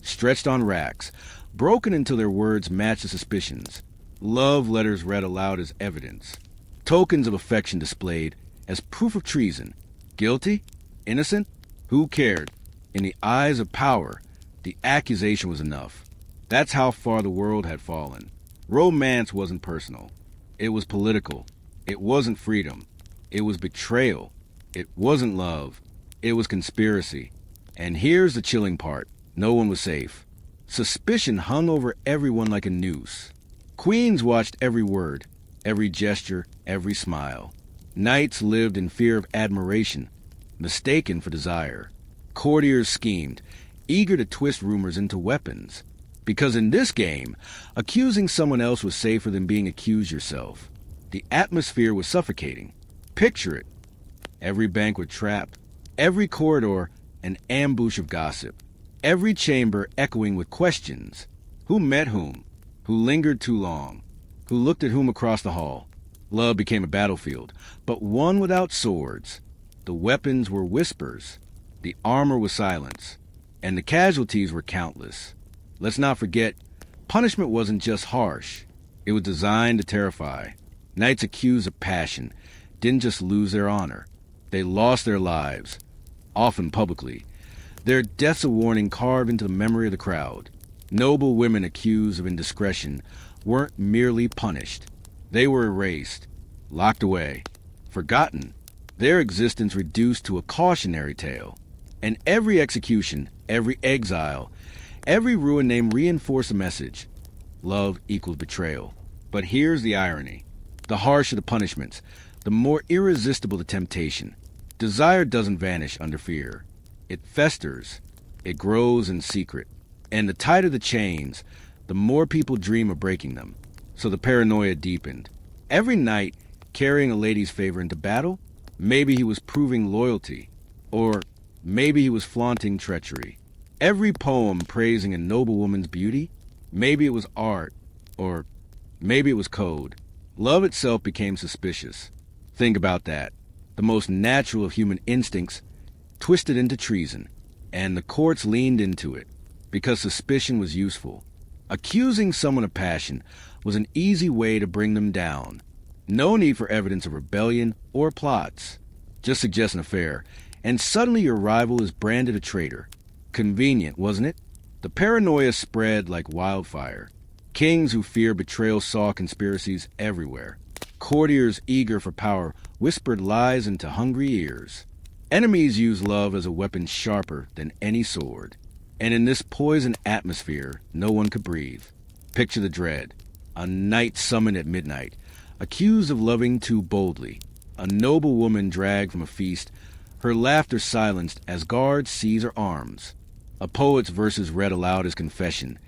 stretched on racks, broken until their words matched the suspicions. Love letters read aloud as evidence. Tokens of affection displayed as proof of treason. Guilty? Innocent? Who cared? In the eyes of power, the accusation was enough. That's how far the world had fallen. Romance wasn't personal. It was political. It wasn't freedom. It was betrayal. It wasn't love. It was conspiracy. And here's the chilling part. No one was safe. Suspicion hung over everyone like a noose. Queens watched every word, every gesture, every smile. Knights lived in fear of admiration, mistaken for desire. Courtiers schemed, eager to twist rumors into weapons. Because in this game, accusing someone else was safer than being accused yourself. The atmosphere was suffocating. Picture it. Every banquet trap, every corridor an ambush of gossip, every chamber echoing with questions. Who met whom? Who lingered too long? Who looked at whom across the hall? Love became a battlefield, but one without swords. The weapons were whispers. The armor was silence. And the casualties were countless. Let's not forget, punishment wasn't just harsh. It was designed to terrify. Knights accused of passion didn't just lose their honor. They lost their lives, often publicly. Their deaths a warning carved into the memory of the crowd. Noble women accused of indiscretion weren't merely punished. They were erased, locked away, forgotten, their existence reduced to a cautionary tale. And every execution, every exile, every ruined name reinforced a message. Love equals betrayal. But here's the irony. The harsher the punishments, the more irresistible the temptation. Desire doesn't vanish under fear. It festers. It grows in secret. And the tighter the chains, the more people dream of breaking them. So the paranoia deepened. Every night, carrying a lady's favor into battle, maybe he was proving loyalty. Or maybe he was flaunting treachery. Every poem praising a noble woman's beauty, maybe it was art. Or maybe it was code. Love itself became suspicious. Think about that. The most natural of human instincts twisted into treason. And the courts leaned into it. Because suspicion was useful. Accusing someone of passion was an easy way to bring them down. No need for evidence of rebellion or plots. Just suggest an affair, and suddenly your rival is branded a traitor. Convenient, wasn't it? The paranoia spread like wildfire. Kings who feared betrayal saw conspiracies everywhere. Courtiers eager for power whispered lies into hungry ears. Enemies used love as a weapon sharper than any sword. And in this poisoned atmosphere, no one could breathe. Picture the dread. A knight summoned at midnight, accused of loving too boldly. A noble woman dragged from a feast, her laughter silenced as guards seize her arms. A poet's verses read aloud as confession,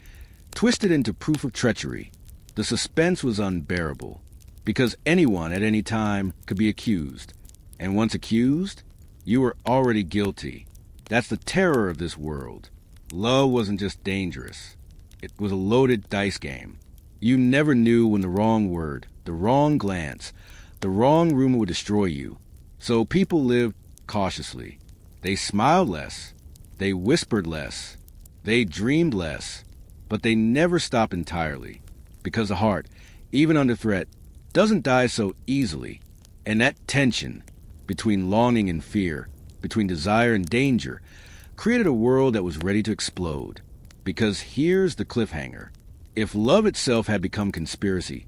twisted into proof of treachery. The suspense was unbearable, because anyone at any time could be accused. And once accused, you were already guilty. That's the terror of this world. Love wasn't just dangerous. It was a loaded dice game. You never knew when the wrong word, the wrong glance, the wrong rumor would destroy you. So people lived cautiously. They smiled less. They whispered less. They dreamed less. But they never stopped entirely. Because the heart, even under threat, doesn't die so easily. And that tension between longing and fear, between desire and danger, created a world that was ready to explode. Because here's the cliffhanger. If love itself had become conspiracy,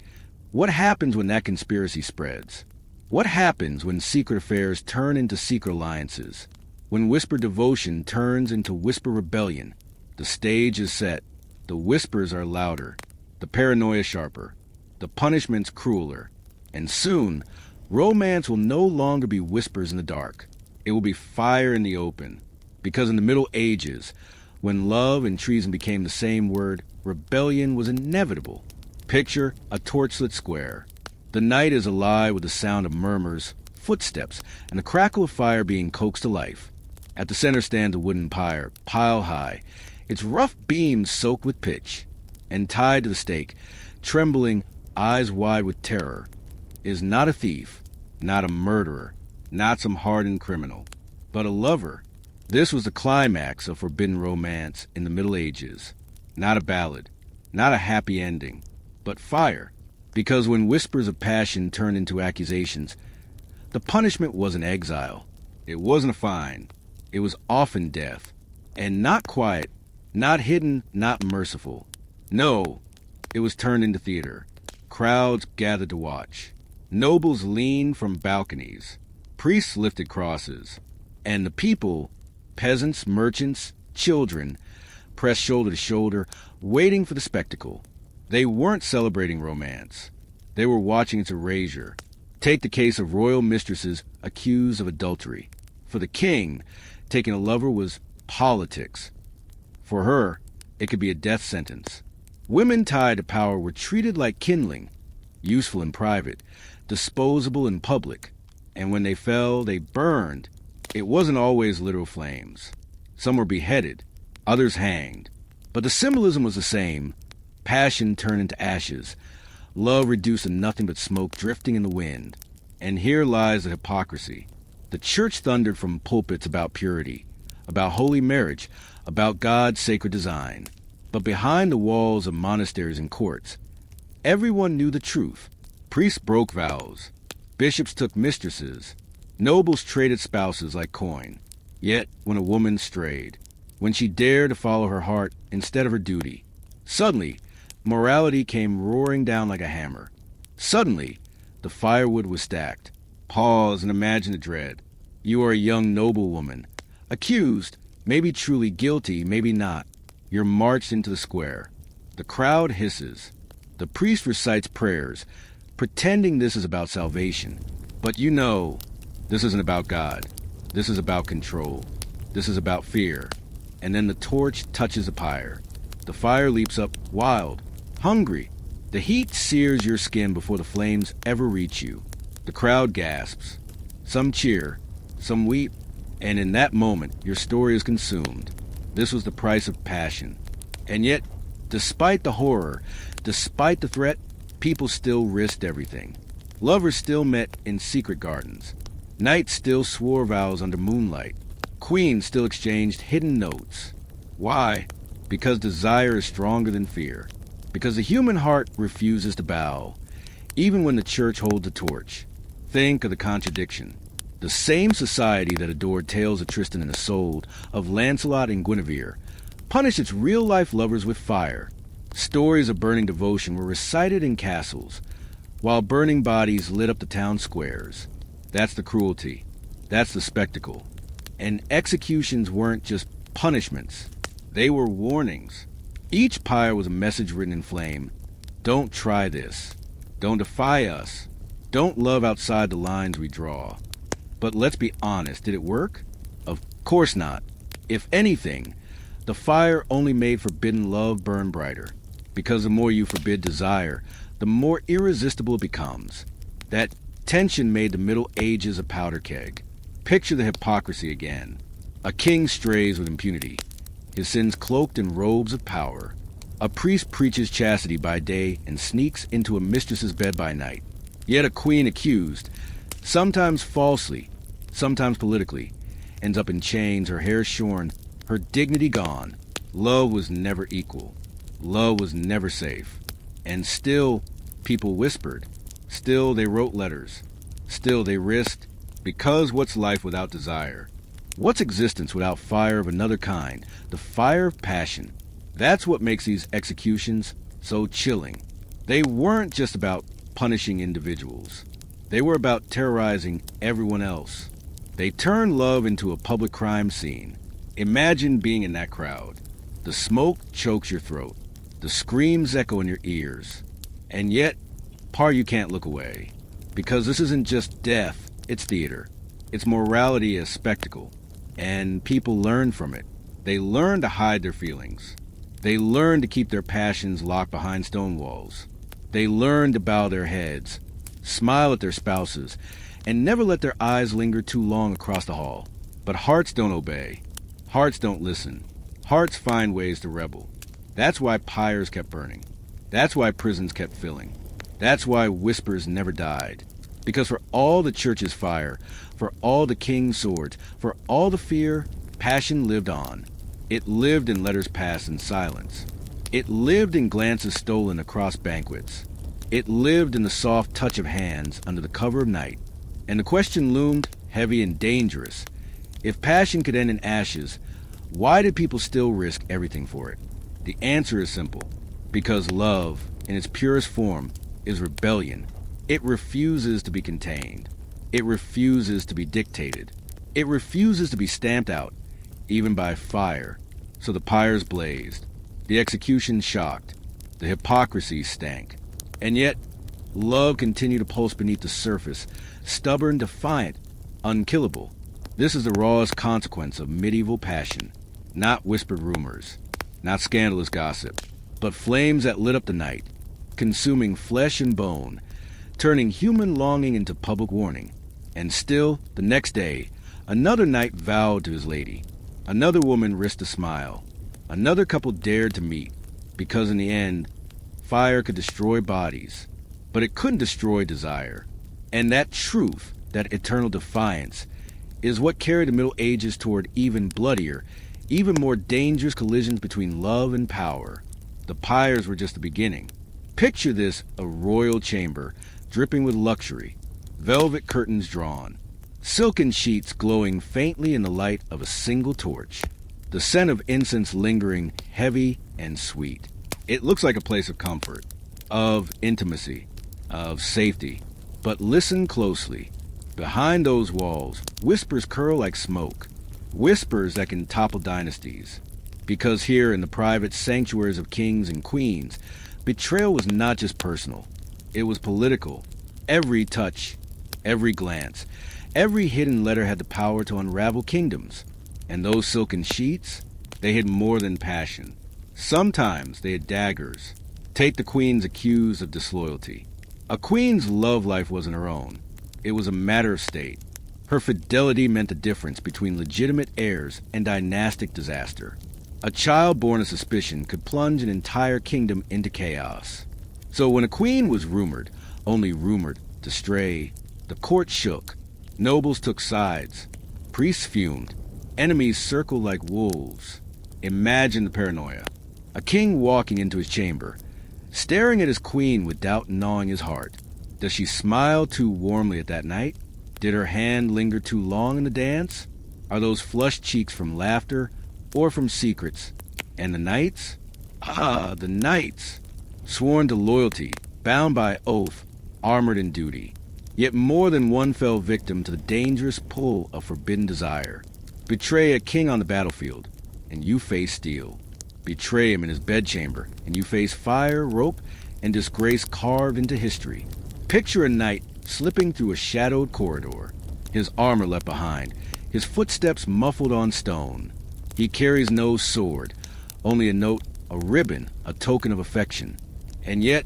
what happens when that conspiracy spreads? What happens when secret affairs turn into secret alliances? When whispered devotion turns into whisper rebellion? The stage is set. The whispers are louder. The paranoia sharper. The punishments crueler. And soon, romance will no longer be whispers in the dark. It will be fire in the open. Because in the Middle Ages, when love and treason became the same word, rebellion was inevitable. Picture a torchlit square. The night is alive with the sound of murmurs, footsteps, and the crackle of fire being coaxed to life. At the center stands a wooden pyre, pile high, its rough beams soaked with pitch. And tied to the stake, trembling, eyes wide with terror, is not a thief, not a murderer, not some hardened criminal, but a lover. This was the climax of forbidden romance in the Middle Ages. Not a ballad, not a happy ending, but fire. Because when whispers of passion turned into accusations, the punishment wasn't exile. It wasn't a fine. It was often death. And not quiet, not hidden, not merciful. No, it was turned into theater. Crowds gathered to watch. Nobles leaned from balconies. Priests lifted crosses. And the people, peasants, merchants, children, pressed shoulder to shoulder, waiting for the spectacle. They weren't celebrating romance. They were watching its erasure. Take the case of royal mistresses accused of adultery. For the king, taking a lover was politics. For her, it could be a death sentence. Women tied to power were treated like kindling, useful in private, disposable in public. And when they fell, they burned. It wasn't always literal flames. Some were beheaded, others hanged. But the symbolism was the same. Passion turned into ashes. Love reduced to nothing but smoke drifting in the wind. And here lies the hypocrisy. The church thundered from pulpits about purity, about holy marriage, about God's sacred design. But behind the walls of monasteries and courts, everyone knew the truth. Priests broke vows. Bishops took mistresses. Nobles traded spouses like coin. Yet, when a woman strayed, when she dared to follow her heart instead of her duty, suddenly, morality came roaring down like a hammer. Suddenly, the firewood was stacked. Pause and imagine the dread. You are a young noblewoman, accused, maybe truly guilty, maybe not. You're marched into the square. The crowd hisses. The priest recites prayers, pretending this is about salvation. But you know, this isn't about God. This is about control. This is about fear. And then the torch touches the pyre. The fire leaps up wild, hungry. The heat sears your skin before the flames ever reach you. The crowd gasps. Some cheer, some weep, and in that moment, your story is consumed. This was the price of passion. And yet, despite the horror, despite the threat, people still risked everything. Lovers still met in secret gardens. Knights still swore vows under moonlight. Queens still exchanged hidden notes. Why? Because desire is stronger than fear. Because the human heart refuses to bow, even when the church holds a torch. Think of the contradiction. The same society that adored tales of Tristan and Isolde, of Lancelot and Guinevere, punished its real-life lovers with fire. Stories of burning devotion were recited in castles, while burning bodies lit up the town squares. That's the cruelty. That's the spectacle. And executions weren't just punishments. They were warnings. Each pyre was a message written in flame. Don't try this. Don't defy us. Don't love outside the lines we draw. But let's be honest, did it work? Of course not. If anything, the fire only made forbidden love burn brighter. Because the more you forbid desire, the more irresistible it becomes. That tension made the Middle Ages a powder keg. Picture the hypocrisy again. A king strays with impunity, his sins cloaked in robes of power. A priest preaches chastity by day and sneaks into a mistress's bed by night. Yet a queen accused, sometimes falsely, sometimes politically, ends up in chains, her hair shorn, her dignity gone. Love was never equal. Love was never safe. And still, people whispered. Still, they wrote letters. Still, they risked. Because what's life without desire? What's existence without fire of another kind? The fire of passion. That's what makes these executions so chilling. They weren't just about punishing individuals. They were about terrorizing everyone else. They turned love into a public crime scene. Imagine being in that crowd. The smoke chokes your throat. The screams echo in your ears. And yet, you can't look away. Because this isn't just death, it's theater. It's morality as spectacle. And people learn from it. They learn to hide their feelings. They learn to keep their passions locked behind stone walls. They learn to bow their heads, smile at their spouses, and never let their eyes linger too long across the hall. But hearts don't obey. Hearts don't listen. Hearts find ways to rebel. That's why pyres kept burning. That's why prisons kept filling. That's why whispers never died. Because for all the church's fire, for all the king's swords, for all the fear, passion lived on. It lived in letters passed in silence. It lived in glances stolen across banquets. It lived in the soft touch of hands under the cover of night. And the question loomed, heavy and dangerous. If passion could end in ashes, why did people still risk everything for it? The answer is simple. Because love, in its purest form, is rebellion. It refuses to be contained. It refuses to be dictated. It refuses to be stamped out, even by fire. So the pyres blazed. The execution shocked. The hypocrisy stank. And yet, love continued to pulse beneath the surface, stubborn, defiant, unkillable. This is the rawest consequence of medieval passion. Not whispered rumors, not scandalous gossip, but flames that lit up the night, consuming flesh and bone, turning human longing into public warning. And still, the next day, another knight vowed to his lady. Another woman risked a smile. Another couple dared to meet, because in the end, fire could destroy bodies, but it couldn't destroy desire. And that truth, that eternal defiance, is what carried the Middle Ages toward even bloodier, even more dangerous collisions between love and power. The pyres were just the beginning. Picture this, a royal chamber, dripping with luxury, velvet curtains drawn, silken sheets glowing faintly in the light of a single torch, the scent of incense lingering heavy and sweet. It looks like a place of comfort, of intimacy, of safety. But listen closely. Behind those walls, whispers curl like smoke, whispers that can topple dynasties. Because here in the private sanctuaries of kings and queens, betrayal was not just personal, it was political. Every touch, every glance, every hidden letter had the power to unravel kingdoms. And those silken sheets, they hid more than passion. Sometimes they had daggers. Take the queens accused of disloyalty. A queen's love life wasn't her own. It was a matter of state. Her fidelity meant the difference between legitimate heirs and dynastic disaster. A child born of suspicion could plunge an entire kingdom into chaos. So when a queen was rumored, only rumored, to stray, the court shook. Nobles took sides. Priests fumed. Enemies circled like wolves. Imagine the paranoia. A king walking into his chamber, staring at his queen with doubt gnawing his heart. Does she smile too warmly at that night? Did her hand linger too long in the dance? Are those flushed cheeks from laughter or from secrets? And the knights? Ah, the knights! Sworn to loyalty, bound by oath, armored in duty. Yet more than one fell victim to the dangerous pull of forbidden desire. Betray a king on the battlefield, and you face steel. Betray him in his bedchamber, and you face fire, rope, and disgrace carved into history. Picture a knight slipping through a shadowed corridor, his armor left behind, his footsteps muffled on stone. He carries no sword, only a note, a ribbon, a token of affection. And yet,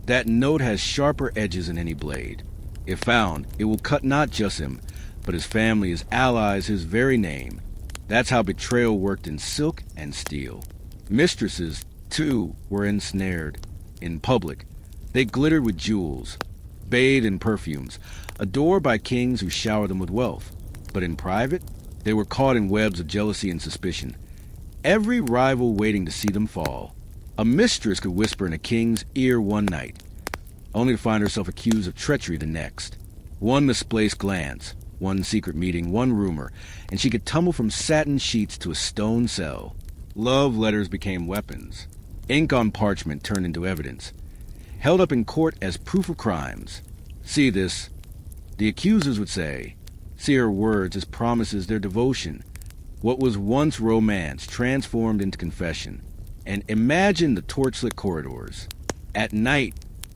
that note has sharper edges than any blade. If found, it will cut not just him, but his family, his allies, his very name. That's how betrayal worked in silk and steel. Mistresses, too, were ensnared. In public, they glittered with jewels, bathed in perfumes, adored by kings who showered them with wealth. But in private, they were caught in webs of jealousy and suspicion, every rival waiting to see them fall. A mistress could whisper in a king's ear one night, only to find herself accused of treachery the next. One misplaced glance, one secret meeting, one rumor, and she could tumble from satin sheets to a stone cell. Love letters became weapons. Ink on parchment turned into evidence, held up in court as proof of crimes. See this, the accusers would say. See her words as promises, their devotion. What was once romance transformed into confession. And imagine the torchlit corridors. At night,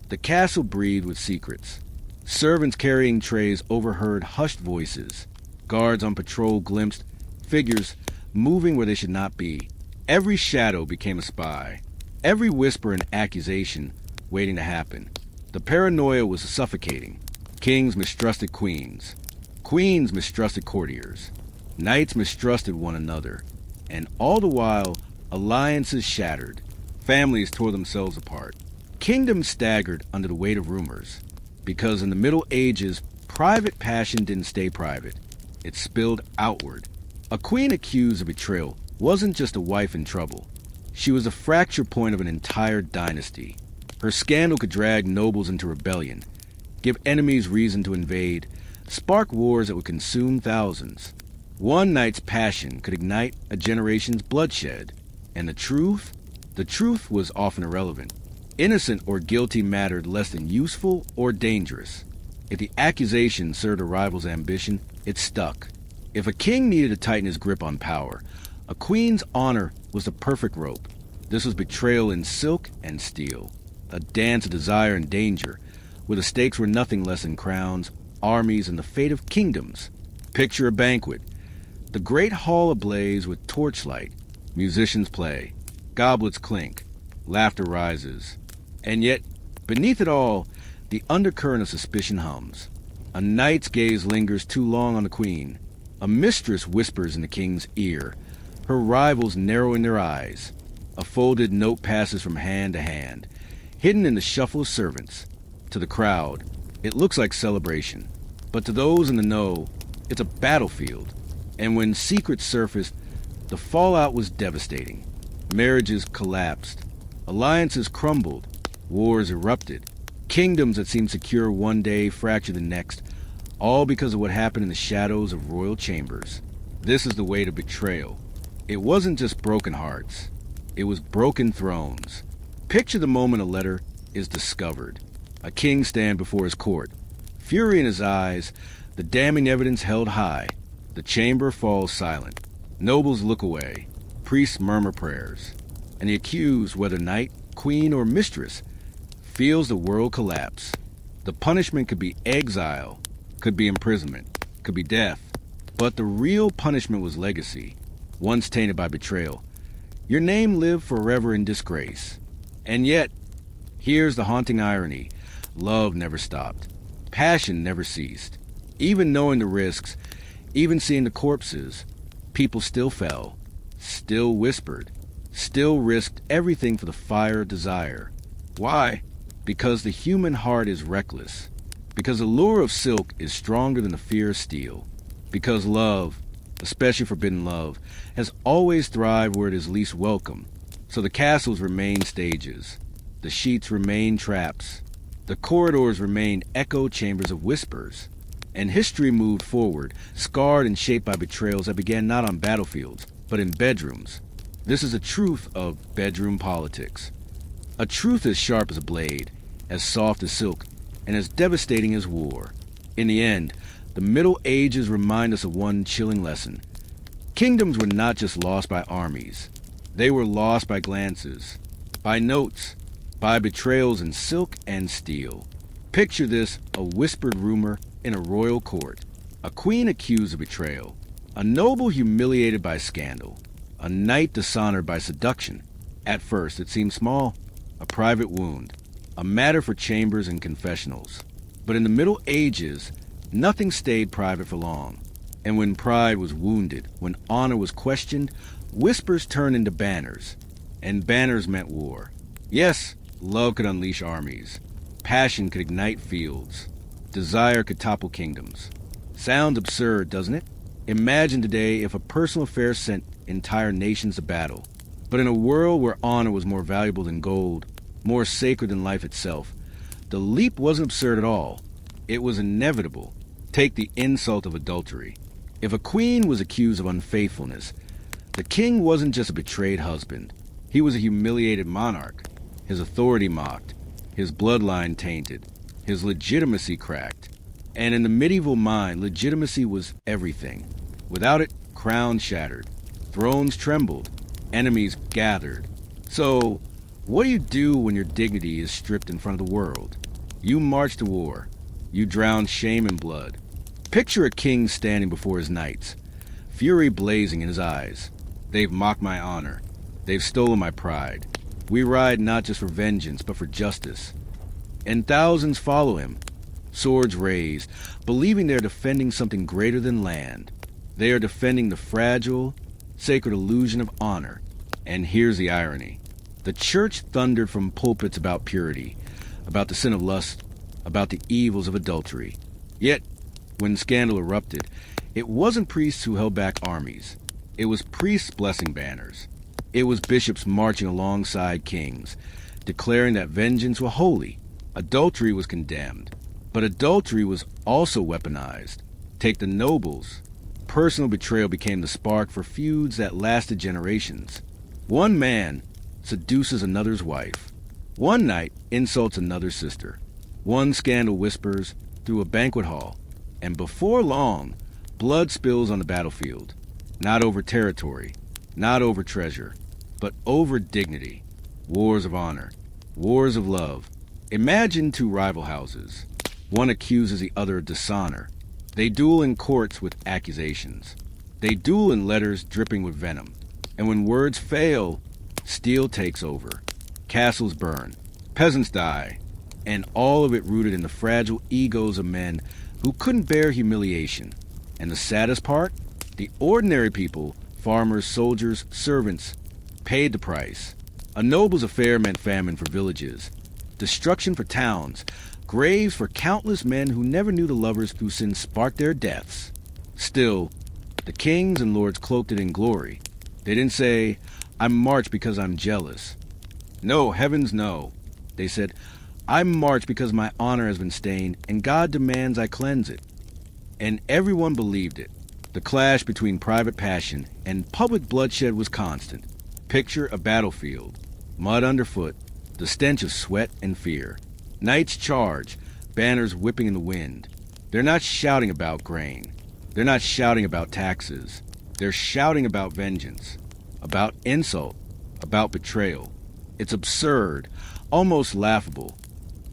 the castle breathed with secrets. Servants carrying trays overheard hushed voices. Guards on patrol glimpsed figures moving where they should not be. Every shadow became a spy. Every whisper an accusation waiting to happen. The paranoia was suffocating. Kings mistrusted queens. Queens mistrusted courtiers. Knights mistrusted one another. And all the while, alliances shattered. Families tore themselves apart. Kingdoms staggered under the weight of rumors. Because in the Middle Ages, private passion didn't stay private. It spilled outward. A queen accused of betrayal wasn't just a wife in trouble. She was a fracture point of an entire dynasty. Her scandal could drag nobles into rebellion, give enemies reason to invade, spark wars that would consume thousands. One night's passion could ignite a generation's bloodshed. And the truth? The truth was often irrelevant. Innocent or guilty mattered less than useful or dangerous. If the accusation served a rival's ambition, it stuck. If a king needed to tighten his grip on power, a queen's honor was the perfect rope. This was betrayal in silk and steel, a dance of desire and danger, where the stakes were nothing less than crowns, armies, and the fate of kingdoms. Picture a banquet. The great hall ablaze with torchlight. Musicians play. Goblets clink. Laughter rises. And yet, beneath it all, the undercurrent of suspicion hums. A knight's gaze lingers too long on the queen. A mistress whispers in the king's ear, her rivals narrowing their eyes. A folded note passes from hand to hand, hidden in the shuffle of servants. To the crowd, it looks like celebration. But to those in the know, it's a battlefield. And when secrets surfaced, The fallout was devastating. Marriages collapsed. Alliances crumbled. Wars erupted. Kingdoms that seemed secure one day fractured the next, all because of what happened in the shadows of royal chambers. This is the weight of betrayal. It wasn't just broken hearts. It was broken thrones. Picture the moment a letter is discovered. A king stands before his court. Fury in his eyes, the damning evidence held high. The chamber falls silent. Nobles look away. Priests murmur prayers. And the accused, whether knight, queen, or mistress, feels the world collapse. The punishment could be exile, could be imprisonment, could be death. But the real punishment was legacy, once tainted by betrayal. Your name lived forever in disgrace. And yet, here's the haunting irony. Love never stopped. Passion never ceased. Even knowing the risks, even seeing the corpses, people still fell, still whispered, still risked everything for the fire of desire. Why? Because the human heart is reckless. Because the lure of silk is stronger than the fear of steel. Because love, especially forbidden love, has always thrived where it is least welcome. So the castles remain stages. The sheets remain traps. The corridors remain echo chambers of whispers. And history moved forward, scarred and shaped by betrayals that began not on battlefields, but in bedrooms. This is a truth of bedroom politics. A truth as sharp as a blade, as soft as silk, and as devastating as war. In the end, the Middle Ages remind us of one chilling lesson. Kingdoms were not just lost by armies. They were lost by glances, by notes, by betrayals in silk and steel. Picture this, a whispered rumor in a royal court. A queen accused of betrayal. A noble humiliated by scandal. A knight dishonored by seduction. At first, it seemed small. A private wound. A matter for chambers and confessionals. But in the Middle Ages, nothing stayed private for long. And when pride was wounded, when honor was questioned, whispers turned into banners. And banners meant war. Yes, love could unleash armies. Passion could ignite fields. Desire could topple kingdoms. Sounds absurd, doesn't it? Imagine today if a personal affair sent entire nations to battle. But in a world where honor was more valuable than gold, more sacred than life itself, the leap wasn't absurd at all. It was inevitable. Take the insult of adultery. If a queen was accused of unfaithfulness, the king wasn't just a betrayed husband. He was a humiliated monarch. His authority mocked. His bloodline tainted. His legitimacy cracked. And in the medieval mind, legitimacy was everything. Without it, crowns shattered. Thrones trembled. Enemies gathered. So, what do you do when your dignity is stripped in front of the world? You march to war. You drown shame in blood. Picture a king standing before his knights, fury blazing in his eyes. They've mocked my honor. They've stolen my pride. We ride not just for vengeance, but for justice. And thousands follow him, swords raised, believing they're defending something greater than land. They are defending the fragile, sacred illusion of honor. And here's the irony. The church thundered from pulpits about purity, about the sin of lust, about the evils of adultery. Yet, when scandal erupted, it wasn't priests who held back armies. It was priests blessing banners. It was bishops marching alongside kings, declaring that vengeance was holy. Adultery was condemned. But adultery was also weaponized. Take the nobles. Personal betrayal became the spark for feuds that lasted generations. One man seduces another's wife. One knight insults another's sister. One scandal whispers through a banquet hall. And before long, blood spills on the battlefield. Not over territory, not over treasure, but over dignity. Wars of honor, wars of love. Imagine two rival houses. One accuses the other of dishonor. They duel in courts with accusations. They duel in letters dripping with venom. And when words fail, steel takes over. Castles burn. Peasants die. And all of it rooted in the fragile egos of men who couldn't bear humiliation. And the saddest part? The ordinary people, farmers, soldiers, servants, paid the price. A noble's affair meant famine for villages, destruction for towns, graves for countless men who never knew the lovers whose sins sparked their deaths. Still, the kings and lords cloaked it in glory. They didn't say, I march because I'm jealous. No, heavens no. They said, I march because my honor has been stained, and God demands I cleanse it. And everyone believed it. The clash between private passion and public bloodshed was constant. Picture a battlefield. Mud underfoot, the stench of sweat and fear. Knights charge, banners whipping in the wind. They're not shouting about grain. They're not shouting about taxes. They're shouting about vengeance, about insult, about betrayal. It's absurd, almost laughable,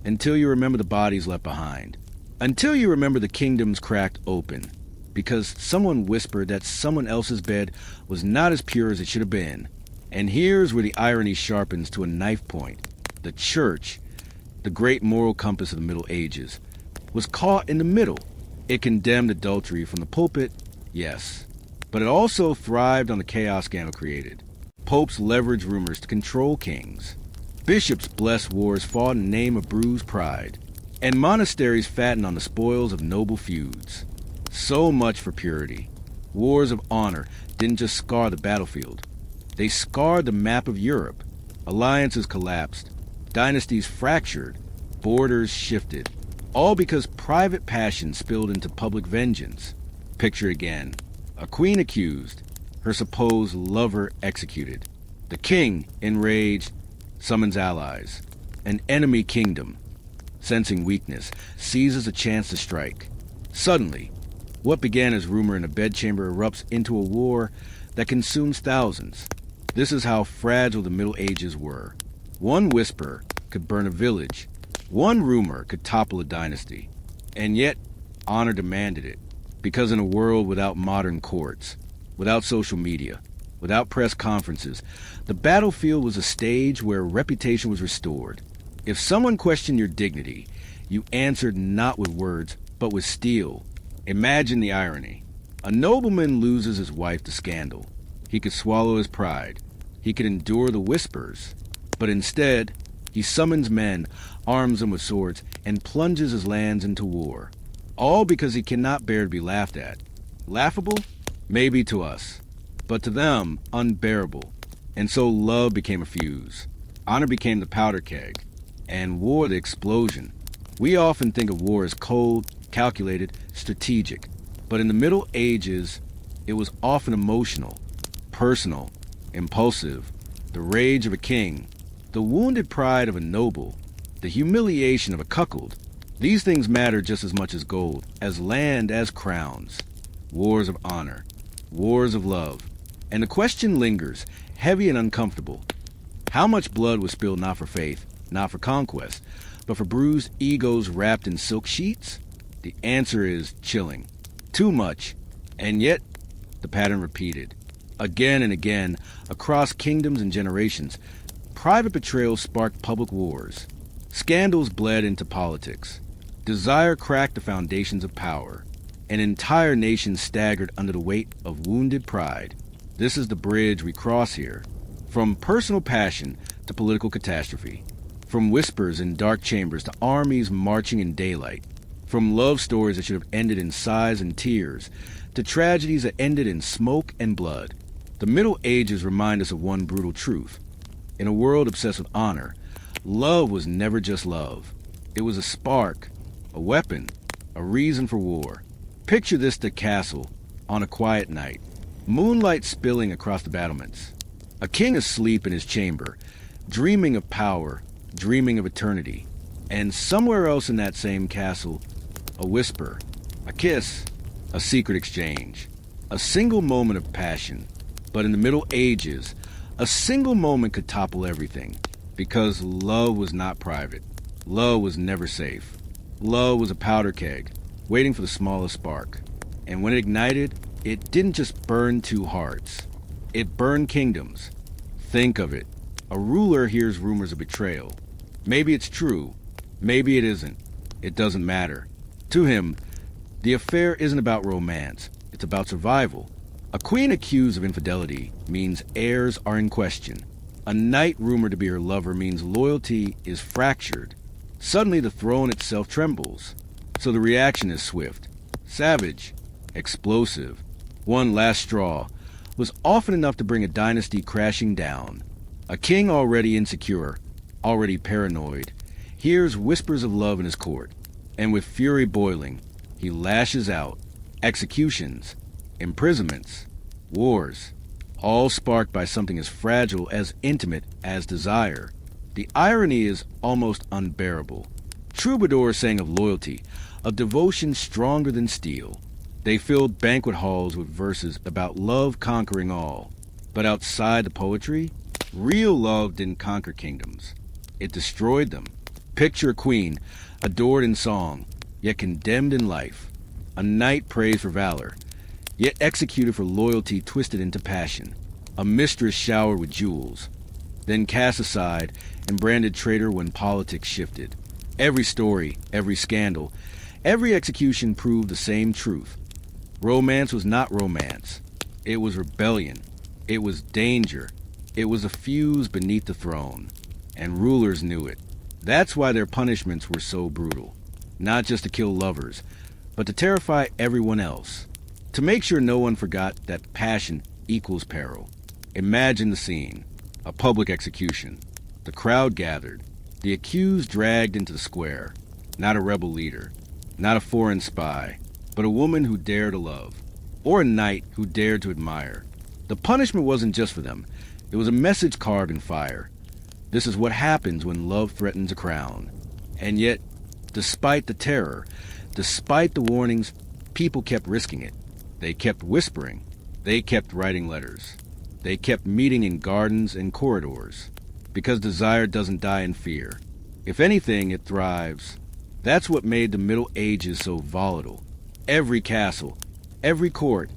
until you remember the bodies left behind. Until you remember the kingdoms cracked open, because someone whispered that someone else's bed was not as pure as it should have been. And here's where the irony sharpens to a knife point. The church, the great moral compass of the Middle Ages, was caught in the middle. It condemned adultery from the pulpit, yes, but it also thrived on the chaos scandal created. Popes leveraged rumors to control kings. Bishops blessed wars fought in the name of bruised pride. And monasteries fattened on the spoils of noble feuds. So much for purity. Wars of honor didn't just scar the battlefield. They scarred the map of Europe. Alliances collapsed. Dynasties fractured. Borders shifted. All because private passion spilled into public vengeance. Picture again. A queen accused. Her supposed lover executed. The king, enraged, summons allies. An enemy kingdom, sensing weakness, seizes a chance to strike. Suddenly, what began as rumor in a bedchamber erupts into a war that consumes thousands. This is how fragile the Middle Ages were. One whisper could burn a village. One rumor could topple a dynasty. And yet, honor demanded it. Because in a world without modern courts, without social media, without press conferences, the battlefield was a stage where reputation was restored. If someone questioned your dignity, you answered not with words, but with steel. Imagine the irony. A nobleman loses his wife to scandal. He could swallow his pride. He could endure the whispers. But instead, he summons men, arms them with swords, and plunges his lands into war. All because he cannot bear to be laughed at. Laughable? Maybe to us. But to them, unbearable. And so love became a fuse. Honor became the powder keg. And war the explosion. We often think of war as cold, calculated, strategic. But in the Middle Ages, it was often emotional, personal, impulsive. The rage of a king, the wounded pride of a noble, the humiliation of a cuckold. These things matter just as much as gold, as land, as crowns. Wars of honor, wars of love. And the question lingers, heavy and uncomfortable. How much blood was spilled not for faith, not for conquest, but for bruised egos wrapped in silk sheets? The answer is chilling. Too much. And yet, the pattern repeated. Again and again, across kingdoms and generations, private betrayal sparked public wars. Scandals bled into politics. Desire cracked the foundations of power. An entire nation staggered under the weight of wounded pride. This is the bridge we cross here. From personal passion to political catastrophe. From whispers in dark chambers to armies marching in daylight. From love stories that should have ended in sighs and tears to tragedies that ended in smoke and blood. The Middle Ages remind us of one brutal truth. In a world obsessed with honor, love was never just love. It was a spark, a weapon, a reason for war. Picture this: the castle on a quiet night. Moonlight spilling across the battlements. A king asleep in his chamber, dreaming of power, dreaming of eternity. And somewhere else in that same castle, a whisper, a kiss, a secret exchange. A single moment of passion. But in the Middle Ages, a single moment could topple everything. Because love was not private. Love was never safe. Love was a powder keg, waiting for the smallest spark. And when it ignited, it didn't just burn two hearts. It burned kingdoms. Think of it. A ruler hears rumors of betrayal. Maybe it's true. Maybe it isn't. It doesn't matter. To him, the affair isn't about romance. It's about survival. A queen accused of infidelity means heirs are in question. A knight rumored to be her lover means loyalty is fractured. Suddenly the throne itself trembles. So the reaction is swift, savage, explosive. One last straw was often enough to bring a dynasty crashing down. A king already insecure, already paranoid, hears whispers of love in his court, and with fury boiling, he lashes out. Executions, imprisonments, wars, all sparked by something as fragile, as intimate as desire. The irony is almost unbearable. Troubadours sang of loyalty, of devotion stronger than steel. They filled banquet halls with verses about love conquering all. But outside the poetry, real love didn't conquer kingdoms. It destroyed them. Picture a queen, adored in song, yet condemned in life. A knight praised for valor, yet executed for loyalty twisted into passion. A mistress showered with jewels, then cast aside and branded traitor when politics shifted. Every story, every scandal, every execution proved the same truth. Romance was not romance. It was rebellion. It was danger. It was a fuse beneath the throne. And rulers knew it. That's why their punishments were so brutal. Not just to kill lovers, but to terrify everyone else. To make sure no one forgot that passion equals peril. Imagine the scene. A public execution. The crowd gathered. The accused dragged into the square. Not a rebel leader. Not a foreign spy. But a woman who dared to love. Or a knight who dared to admire. The punishment wasn't just for them. It was a message carved in fire. This is what happens when love threatens a crown. And yet, despite the terror, despite the warnings, people kept risking it. They kept whispering. They kept writing letters. They kept meeting in gardens and corridors. Because desire doesn't die in fear. If anything, it thrives. That's what made the Middle Ages so volatile. Every castle, every court,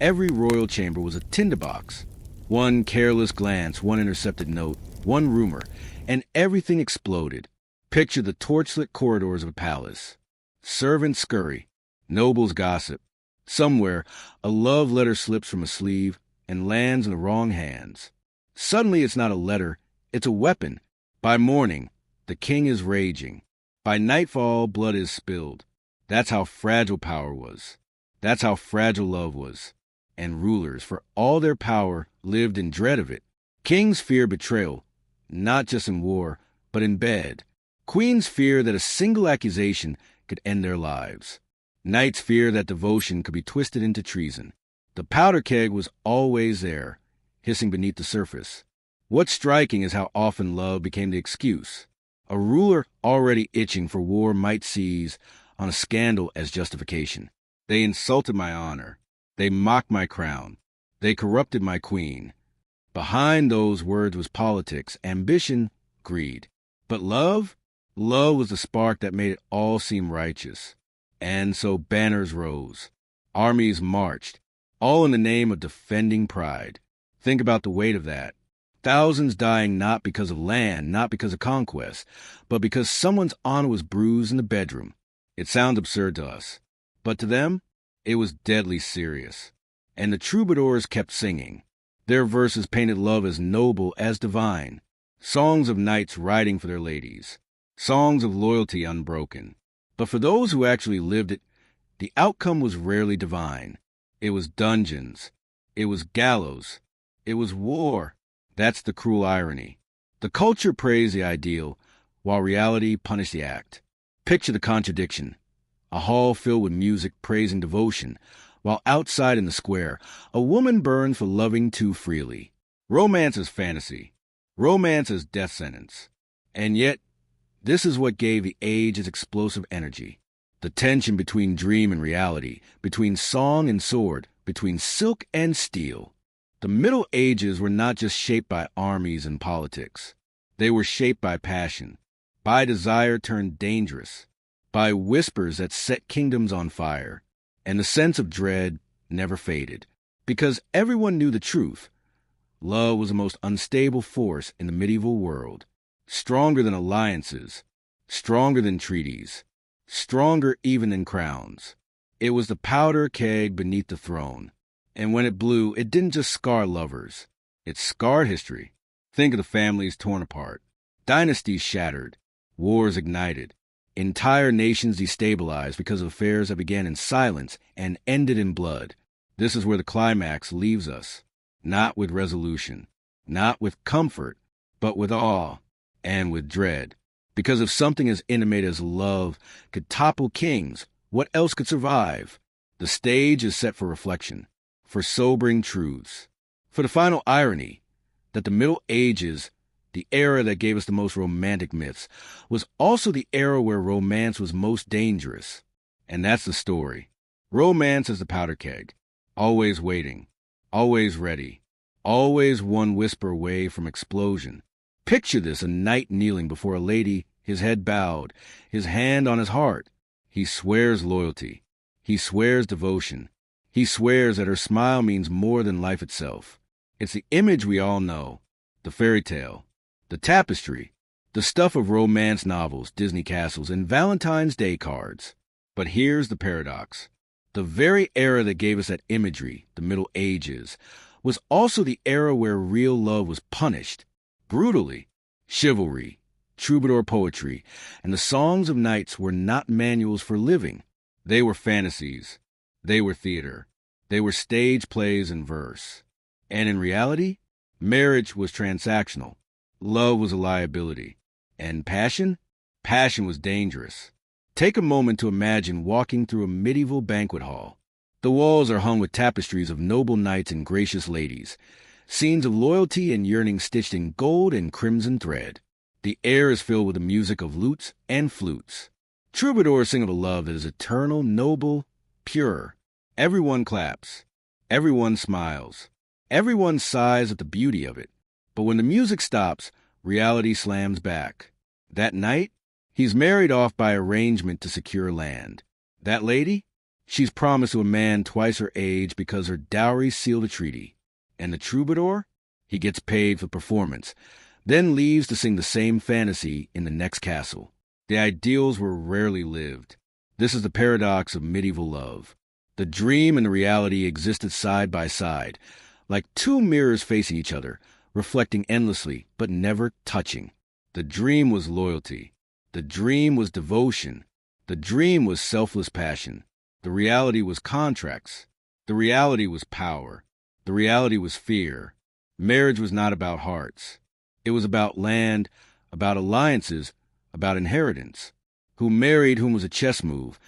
every royal chamber was a tinderbox. One careless glance, one intercepted note, one rumor, and everything exploded. Picture the torchlit corridors of a palace. Servants scurry, nobles gossip. Somewhere, a love letter slips from a sleeve and lands in the wrong hands. Suddenly it's not a letter, it's a weapon. By morning, the king is raging. By nightfall, blood is spilled. That's how fragile power was. That's how fragile love was. And rulers, for all their power, lived in dread of it. Kings fear betrayal, not just in war, but in bed. Queens fear that a single accusation could end their lives. Knights fear that devotion could be twisted into treason. The powder keg was always there, hissing beneath the surface. What's striking is how often love became the excuse. A ruler already itching for war might seize on a scandal as justification. They insulted my honor. They mocked my crown. They corrupted my queen. Behind those words was politics, ambition, greed. But love? Love was the spark that made it all seem righteous. And so banners rose. Armies marched, all in the name of defending pride. Think about the weight of that. Thousands dying not because of land, not because of conquest, but because someone's honor was bruised in the bedroom. It sounds absurd to us, but to them, it was deadly serious. And the troubadours kept singing. Their verses painted love as noble, as divine. Songs of knights riding for their ladies. Songs of loyalty unbroken. But for those who actually lived it, the outcome was rarely divine. It was dungeons. It was gallows. It was war. That's the cruel irony. The culture praised the ideal, while reality punished the act. Picture the contradiction. A hall filled with music praising devotion, while outside in the square, a woman burns for loving too freely. Romance is fantasy. Romance is death sentence. And yet, this is what gave the age its explosive energy. The tension between dream and reality, between song and sword, between silk and steel. The Middle Ages were not just shaped by armies and politics. They were shaped by passion, by desire turned dangerous, by whispers that set kingdoms on fire. And the sense of dread never faded, because everyone knew the truth. Love was the most unstable force in the medieval world, stronger than alliances, stronger than treaties, stronger even than crowns. It was the powder keg beneath the throne. And when it blew, it didn't just scar lovers. It scarred history. Think of the families torn apart, dynasties shattered, wars ignited, entire nations destabilized because of affairs that began in silence and ended in blood. This is where the climax leaves us. not with resolution, not with comfort, but with awe and with dread. Because if something as intimate as love could topple kings, what else could survive? The stage is set for reflection, for sobering truths, for the final irony that the Middle Ages, the era that gave us the most romantic myths, was also the era where romance was most dangerous. And that's the story. Romance is the powder keg, always waiting, always ready, always one whisper away from explosion. Picture this: a knight kneeling before a lady, his head bowed, his hand on his heart. He swears loyalty. He swears devotion. He swears that her smile means more than life itself. It's the image we all know, the fairy tale, the tapestry, the stuff of romance novels, Disney castles, and Valentine's Day cards. But here's the paradox. The very era that gave us that imagery, the Middle Ages, was also the era where real love was punished, brutally. Chivalry, troubadour poetry, and the songs of knights were not manuals for living. They were fantasies. They were theater. They were stage plays in verse. And in reality, marriage was transactional. Love was a liability. And passion? Passion was dangerous. Take a moment to imagine walking through a medieval banquet hall. The walls are hung with tapestries of noble knights and gracious ladies, scenes of loyalty and yearning stitched in gold and crimson thread. The air is filled with the music of lutes and flutes. Troubadours sing of a love that is eternal, noble, pure. Everyone claps. Everyone smiles. Everyone sighs at the beauty of it. But when the music stops, reality slams back. That night, he's married off by arrangement to secure land. That lady? She's promised to a man twice her age because her dowry sealed a treaty. And the troubadour? He gets paid for performance, then leaves to sing the same fantasy in the next castle. The ideals were rarely lived. This is the paradox of medieval love. The dream and the reality existed side by side, like two mirrors facing each other, reflecting endlessly but never touching. The dream was loyalty. The dream was devotion. The dream was selfless passion. The reality was contracts. The reality was power. The reality was fear. Marriage was not about hearts. It was about land, about alliances, about inheritance. Who married whom was a chess move,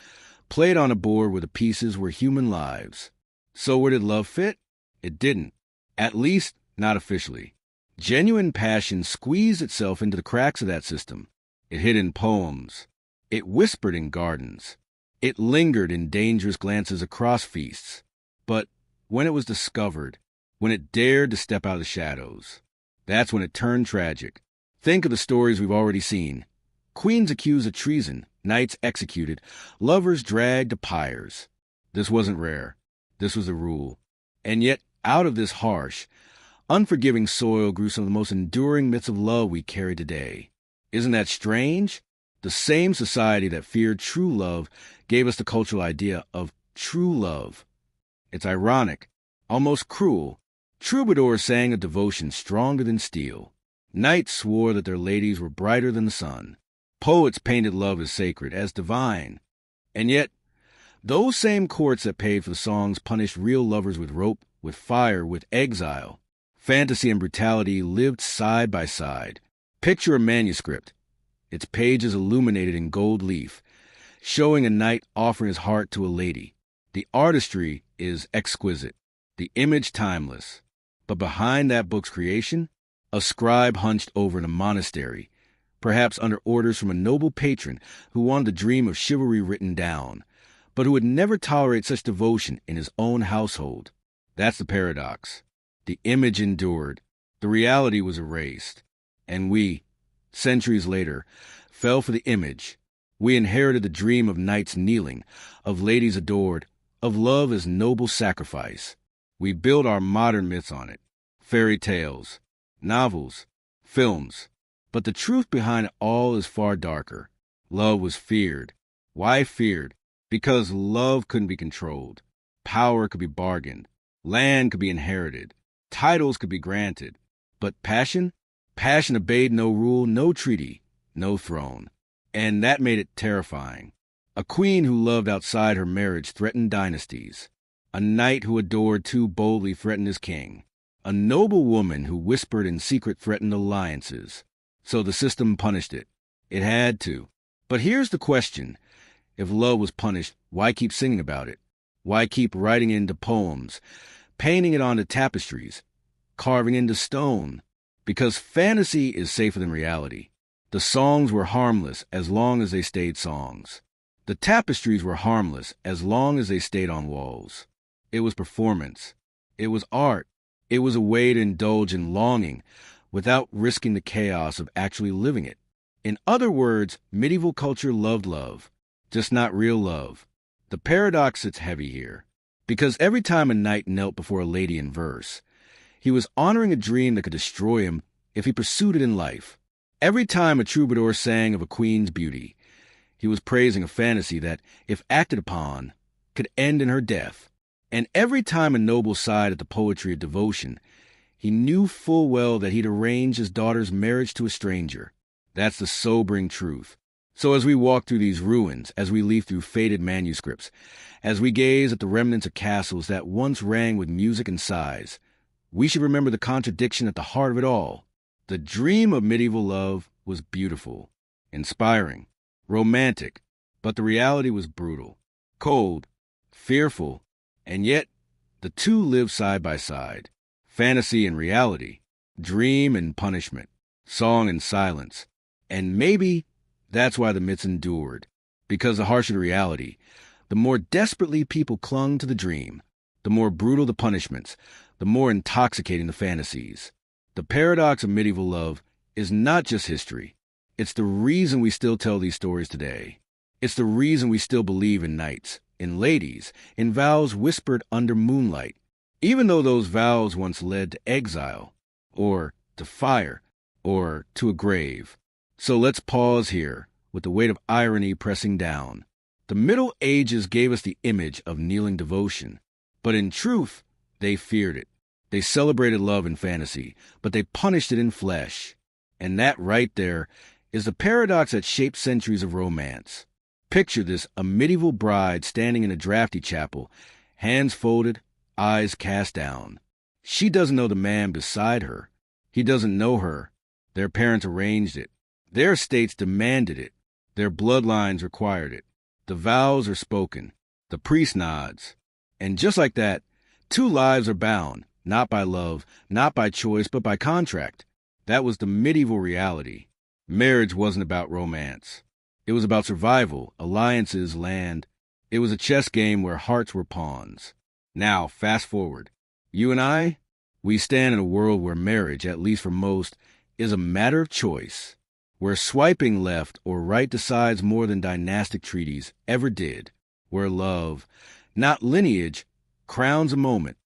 played on a board where the pieces were human lives. So where did love fit? It didn't. At least, not officially. Genuine passion squeezed itself into the cracks of that system. It hid in poems. It whispered in gardens. It lingered in dangerous glances across feasts. But when it was discovered, when it dared to step out of the shadows, that's when it turned tragic. Think of the stories we've already seen. Queens accused of treason, knights executed, lovers dragged to pyres. This wasn't rare. This was the rule. And yet, out of this harsh, unforgiving soil grew some of the most enduring myths of love we carry today. Isn't that strange? The same society that feared true love gave us the cultural idea of true love. It's ironic, almost cruel. Troubadours sang a devotion stronger than steel. Knights swore that their ladies were brighter than the sun. Poets painted love as sacred, as divine. And yet, those same courts that paid for the songs punished real lovers with rope, with fire, with exile. Fantasy and brutality lived side by side. Picture a manuscript, its pages illuminated in gold leaf, showing a knight offering his heart to a lady. The artistry is exquisite, the image timeless. But behind that book's creation, a scribe hunched over in a monastery, perhaps under orders from a noble patron who wanted the dream of chivalry written down, but who would never tolerate such devotion in his own household. That's the paradox. The image endured, the reality was erased, and we, centuries later, fell for the image. We inherited the dream of knights kneeling, of ladies adored, of love as noble sacrifice. We build our modern myths on it, fairy tales, novels, films. But the truth behind it all is far darker. Love was feared. Why feared? Because love couldn't be controlled. Power could be bargained. Land could be inherited. Titles could be granted. But passion? Passion obeyed no rule, no treaty, no throne. And that made it terrifying. A queen who loved outside her marriage threatened dynasties. A knight who adored too boldly threatened his king. A noble woman who whispered in secret threatened alliances. So the system punished it. It had to. But here's the question. If love was punished, why keep singing about it? Why keep writing it into poems, painting it onto tapestries, carving into stone? Because fantasy is safer than reality. The songs were harmless as long as they stayed songs. The tapestries were harmless as long as they stayed on walls. It was performance. It was art. It was a way to indulge in longing without risking the chaos of actually living it. In other words, medieval culture loved love, just not real love. The paradox sits heavy here, because every time a knight knelt before a lady in verse, he was honoring a dream that could destroy him if he pursued it in life. Every time a troubadour sang of a queen's beauty, he was praising a fantasy that, if acted upon, could end in her death. And every time a noble sighed at the poetry of devotion, he knew full well that he'd arranged his daughter's marriage to a stranger. That's the sobering truth. So as we walk through these ruins, as we leaf through faded manuscripts, as we gaze at the remnants of castles that once rang with music and sighs, we should remember the contradiction at the heart of it all. The dream of medieval love was beautiful, inspiring, romantic, but the reality was brutal, cold, fearful, and yet the two lived side by side. Fantasy and reality, dream and punishment, song and silence. And maybe that's why the myths endured, because the harsher the reality, the more desperately people clung to the dream, the more brutal the punishments, the more intoxicating the fantasies. The paradox of medieval love is not just history. It's the reason we still tell these stories today. It's the reason we still believe in knights, in ladies, in vows whispered under moonlight, even though those vows once led to exile, or to fire, or to a grave. So let's pause here, with the weight of irony pressing down. The Middle Ages gave us the image of kneeling devotion, but in truth, they feared it. They celebrated love in fantasy, but they punished it in flesh. And that right there is the paradox that shaped centuries of romance. Picture this, a medieval bride standing in a drafty chapel, hands folded, eyes cast down. She doesn't know the man beside her. He doesn't know her. Their parents arranged it. Their estates demanded it. Their bloodlines required it. The vows are spoken. The priest nods. And just like that, two lives are bound, not by love, not by choice, but by contract. That was the medieval reality. Marriage wasn't about romance. It was about survival, alliances, land. It was a chess game where hearts were pawns. Now, fast forward. You and I, we stand in a world where marriage, at least for most, is a matter of choice, where swiping left or right decides more than dynastic treaties ever did, where love, not lineage, crowns a moment,